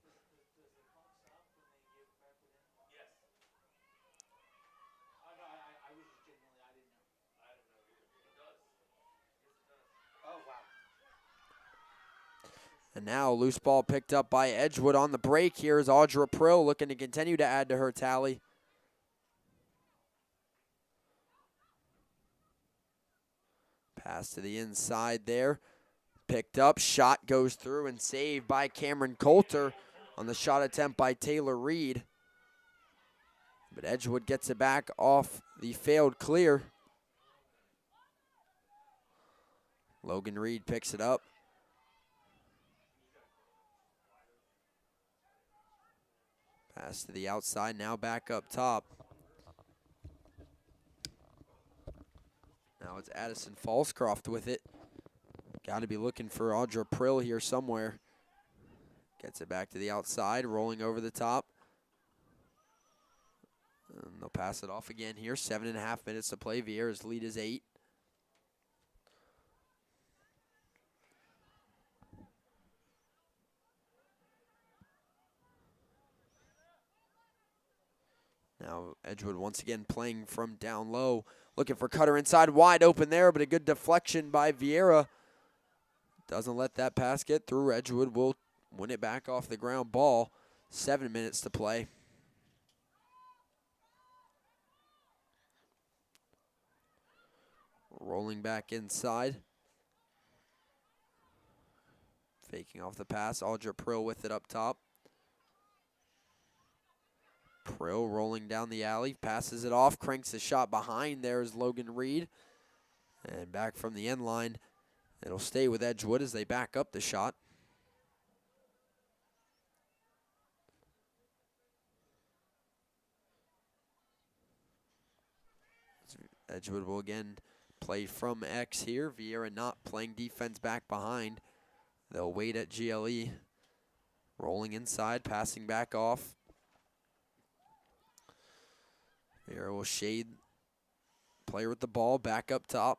And now loose ball picked up by Edgewood on the break. Here's Audra Prill looking to continue to add to her tally. Pass to the inside there. Picked up, shot goes through and saved by Cameron Coulter on the shot attempt by Taylor Reed. But Edgewood gets it back off the failed clear. Logan Reed picks it up. Pass to the outside, now back up top. Now it's Addison Falscroft with it. Got to be looking for Audra Prill here somewhere. Gets it back to the outside, rolling over the top. And they'll pass it off again here. 7.5 minutes to play. Viera's lead is 8. Now Edgewood once again playing from down low. Looking for Cutter inside, wide open there, but a good deflection by Viera. Doesn't let that pass get through. Edgewood will win it back off the ground ball. 7 minutes to play. Rolling back inside. Faking off the pass. Audra Prill with it up top. Prill rolling down the alley, passes it off, cranks the shot behind. There's Logan Reed. And back from the end line. It'll stay with Edgewood as they back up the shot. Edgewood will again play from X here. Viera not playing defense back behind. They'll wait at GLE. Rolling inside, passing back off. Viera will shade. Player with the ball, back up top.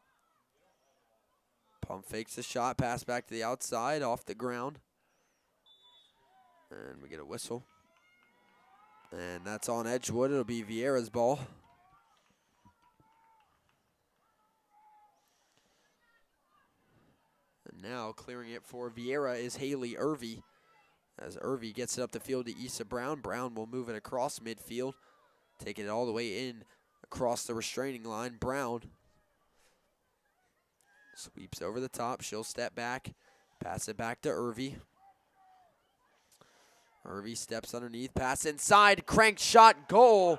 Pump fakes the shot, pass back to the outside, off the ground. And we get a whistle. And that's on Edgewood. It'll be Viera's ball. And now clearing it for Viera is Haley Irvie. As Irvie gets it up the field to Issa Brown. Brown will move it across midfield. Taking it all the way in across the restraining line. Brown sweeps over the top. She'll step back. Pass it back to Irvie. Irvie steps underneath. Pass inside. Crank shot. Goal.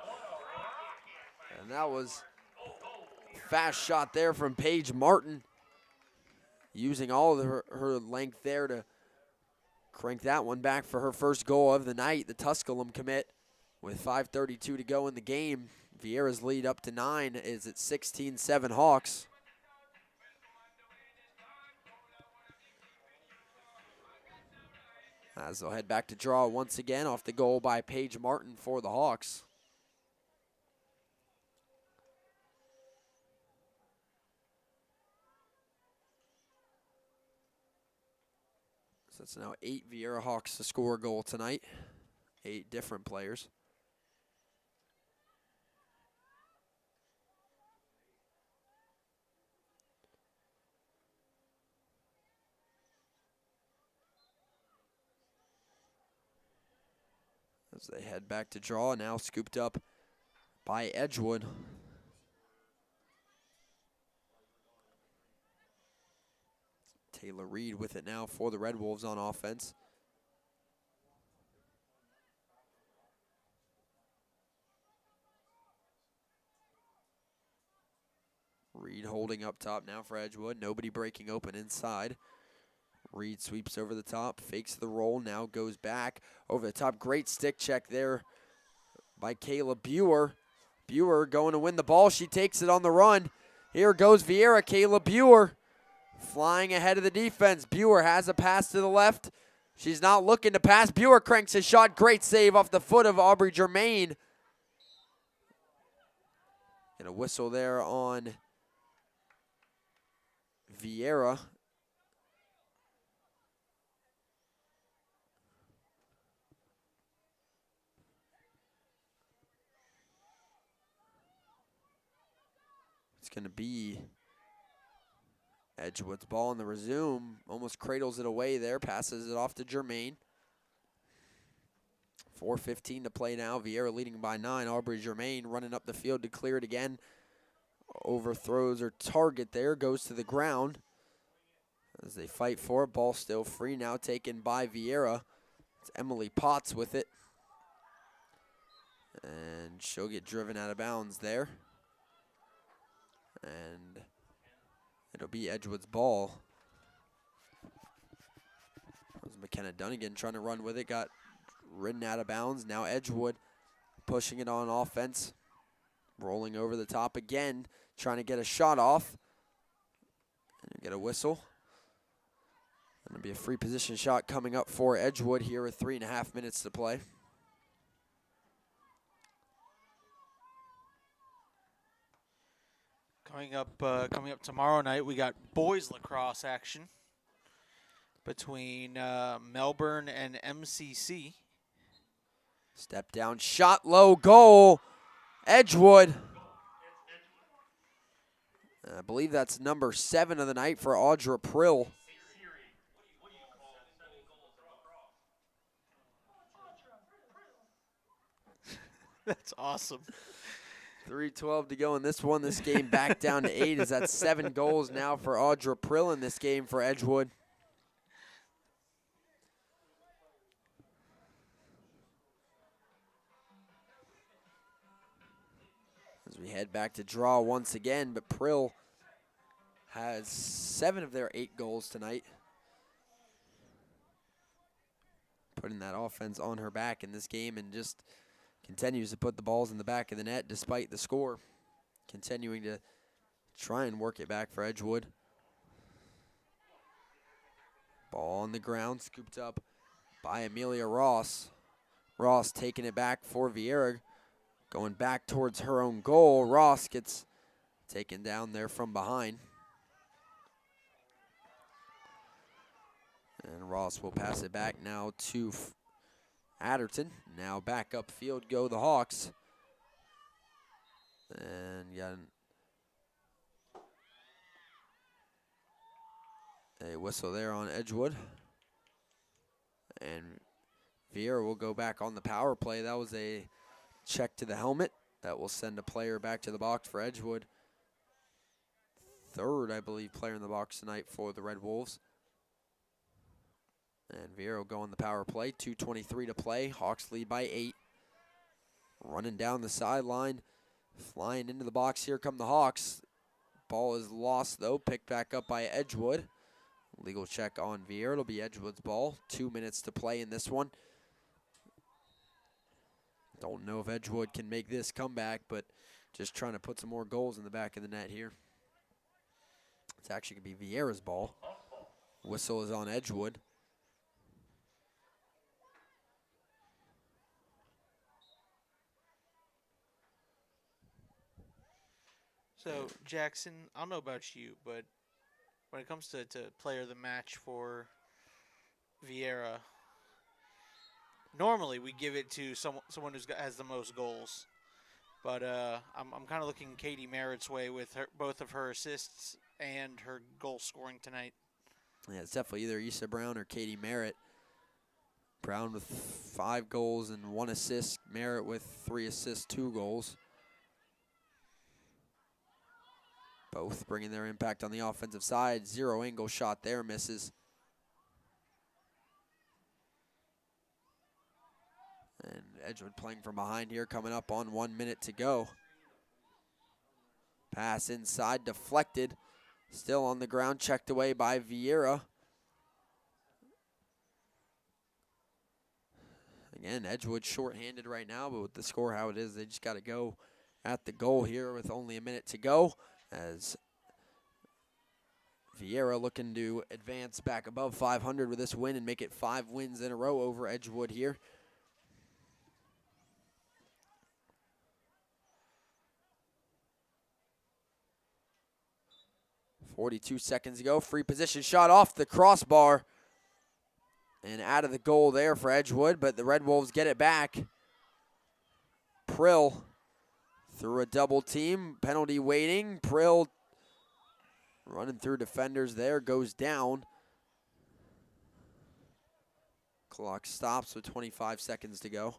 And that was a fast shot there from Paige Martin. Using all of her length there to crank that one back for her first goal of the night. The Tusculum commit. With 5:32 to go in the game, Viera's lead up to 9 is at 16-7 Hawks. As they'll head back to draw once again off the goal by Paige Martin for the Hawks. So it's now 8 Viera Hawks to score a goal tonight. 8 different players. As they head back to draw, now scooped up by Edgewood. Taylor Reed with it now for the Red Wolves on offense. Reed holding up top now for Edgewood. Nobody breaking open inside. Reed sweeps over the top, fakes the roll, now goes back over the top. Great stick check there by Kayla Buer. Buer going to win the ball. She takes it on the run. Here goes Viera. Kayla Buer flying ahead of the defense. Buer has a pass to the left. She's not looking to pass. Buer cranks a shot. Great save off the foot of Aubrey Germain. And a whistle there on Viera. going to be Edgewood's ball on the resume. Almost cradles it away there, passes it off to Germain. 4:15 to play now. Viera leading by 9. Aubrey Germain running up the field to clear it again. Overthrows her target there, goes to the ground. As they fight for it, ball still free now, taken by Viera. It's Emily Potts with it. And she'll get driven out of bounds there. And it'll be Edgewood's ball. That was McKenna Dunnigan trying to run with it, got ridden out of bounds. Now Edgewood pushing it on offense. Rolling over the top again, trying to get a shot off. And get a whistle. Going to be a free position shot coming up for Edgewood here with 3.5 minutes to play. Coming up tomorrow night, we got boys lacrosse action between Melbourne and MCC. Step down, shot low, goal, Edgewood. I believe that's number 7 of the night for Audra Prill. That's awesome. 3:12 to go in this one. This game back down to 8 as that's 7 goals now for Audra Prill in this game for Edgewood. As we head back to draw once again, but Prill has 7 of their 8 goals tonight. Putting that offense on her back in this game and just continues to put the balls in the back of the net despite the score. Continuing to try and work it back for Edgewood. Ball on the ground, scooped up by Amelia Ross. Ross taking it back for Viera. Going back towards her own goal. Ross gets taken down there from behind. And Ross will pass it back now to Adderton. Now back upfield go the Hawks. And you got a whistle there on Edgewood. And Viera will go back on the power play. That was a check to the helmet. That will send a player back to the box for Edgewood. 3rd, I believe, player in the box tonight for the Red Wolves. And Viera will go on the power play. 2:23 to play. Hawks lead by 8. Running down the sideline. Flying into the box. Here come the Hawks. Ball is lost, though. Picked back up by Edgewood. Legal check on Viera. It'll be Edgewood's ball. 2 minutes to play in this one. Don't know if Edgewood can make this comeback, but just trying to put some more goals in the back of the net here. It's actually going to be Viera's ball. Whistle is on Edgewood. So, Jackson, I don't know about you, but when it comes to player of the match for Viera, normally we give it to someone who has the most goals. But I'm kind of looking Katie Merritt's way with both of her assists and her goal scoring tonight. Yeah, it's definitely either Issa Brown or Katie Merritt. Brown with 5 goals and 1 assist. Merritt with 3 assists, 2 goals. Both bringing their impact on the offensive side. 0 angle shot there, misses. And Edgewood playing from behind here, coming up on 1 minute to go. Pass inside, deflected. Still on the ground, checked away by Viera. Again, Edgewood shorthanded right now, but with the score how it is, they just got to go at the goal here with only a minute to go. As Viera looking to advance back above 500 with this win and make it 5 wins in a row over Edgewood here. .42 seconds ago, free position shot off the crossbar and out of the goal there for Edgewood, but the Red Wolves get it back. Prill through a double team, penalty waiting. Prill running through defenders there, goes down. Clock stops with 25 seconds to go.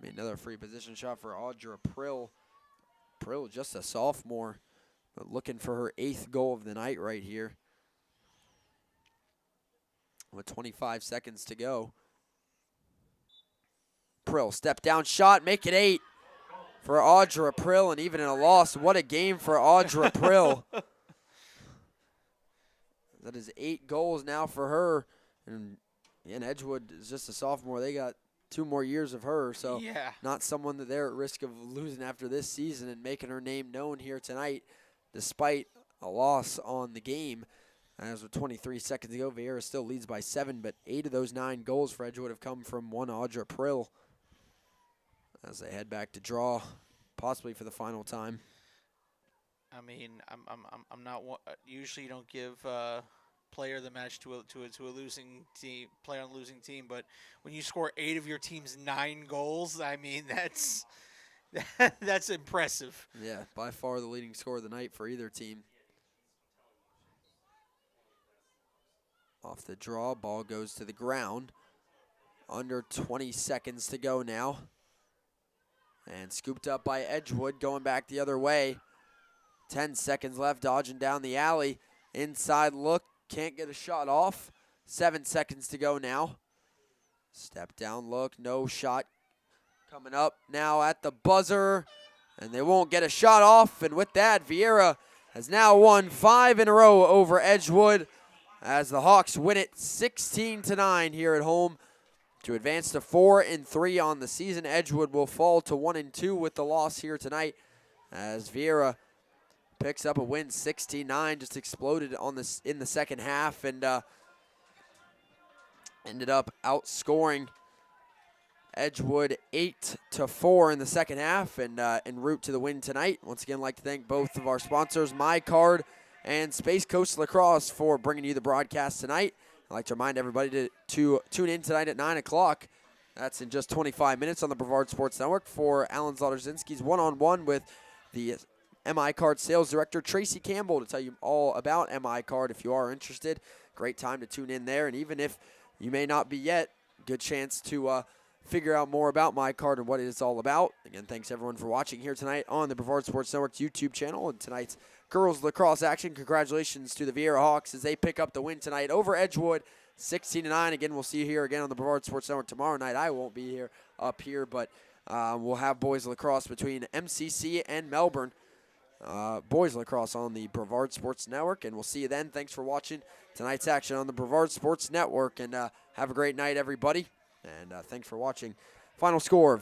Another free position shot for Audra Prill. Prill just a sophomore, but looking for her 8th goal of the night right here. With 25 seconds to go. Prill, step down shot, make it 8 for Audra Prill, and even in a loss, what a game for Audra Prill. That is 8 goals now for her, and Edgewood is just a sophomore. They got 2 more years of her, so Yeah. not someone that they're at risk of losing after this season and making her name known here tonight, despite a loss on the game. As with 23 seconds to go, Viera still leads by 7, but 8 of those 9 goals for Edgewood have come from one Audra Prill as they head back to draw, possibly for the final time. I mean, I'm not usually you don't give player of the match to a losing team, player on the losing team, but when you score 8 of your team's 9 goals, I mean that's impressive. Yeah, by far the leading scorer of the night for either team. Off the draw, ball goes to the ground. Under 20 seconds to go now. And scooped up by Edgewood, going back the other way. 10 seconds left, dodging down the alley. Inside look, can't get a shot off. 7 seconds to go now. Step down look, no shot coming up now at the buzzer. And they won't get a shot off. And with that, Viera has now won 5 in a row over Edgewood, as the Hawks win it 16-9 here at home to advance to 4-3 on the season. Edgewood will fall to 1-2 with the loss here tonight, as Viera picks up a win 16-9, just exploded on this in the second half, and ended up outscoring Edgewood 8-4 in the second half, and en route to the win tonight. Once again, I'd like to thank both of our sponsors, MyCard and Space Coast Lacrosse, for bringing you the broadcast tonight. I'd like to remind everybody to tune in tonight at 9 o'clock. That's in just 25 minutes on the Brevard Sports Network for Alan Zlotowski's one-on-one with the MI Card Sales Director, Tracy Campbell, to tell you all about MI Card if you are interested. Great time to tune in there, and even if you may not be yet, good chance to figure out more about My Card and what it is all about. Again, thanks everyone for watching here tonight on the Brevard Sports Network's YouTube channel and tonight's girls lacrosse action. Congratulations to the Viera Hawks as they pick up the win tonight over Edgewood, 16-9. Again, we'll see you here again on the Brevard Sports Network tomorrow night. I won't be here up here, but we'll have boys lacrosse between MCC and Melbourne. Boys lacrosse on the Brevard Sports Network, and we'll see you then. Thanks for watching tonight's action on the Brevard Sports Network, and have a great night, everybody. And thanks for watching. Final score.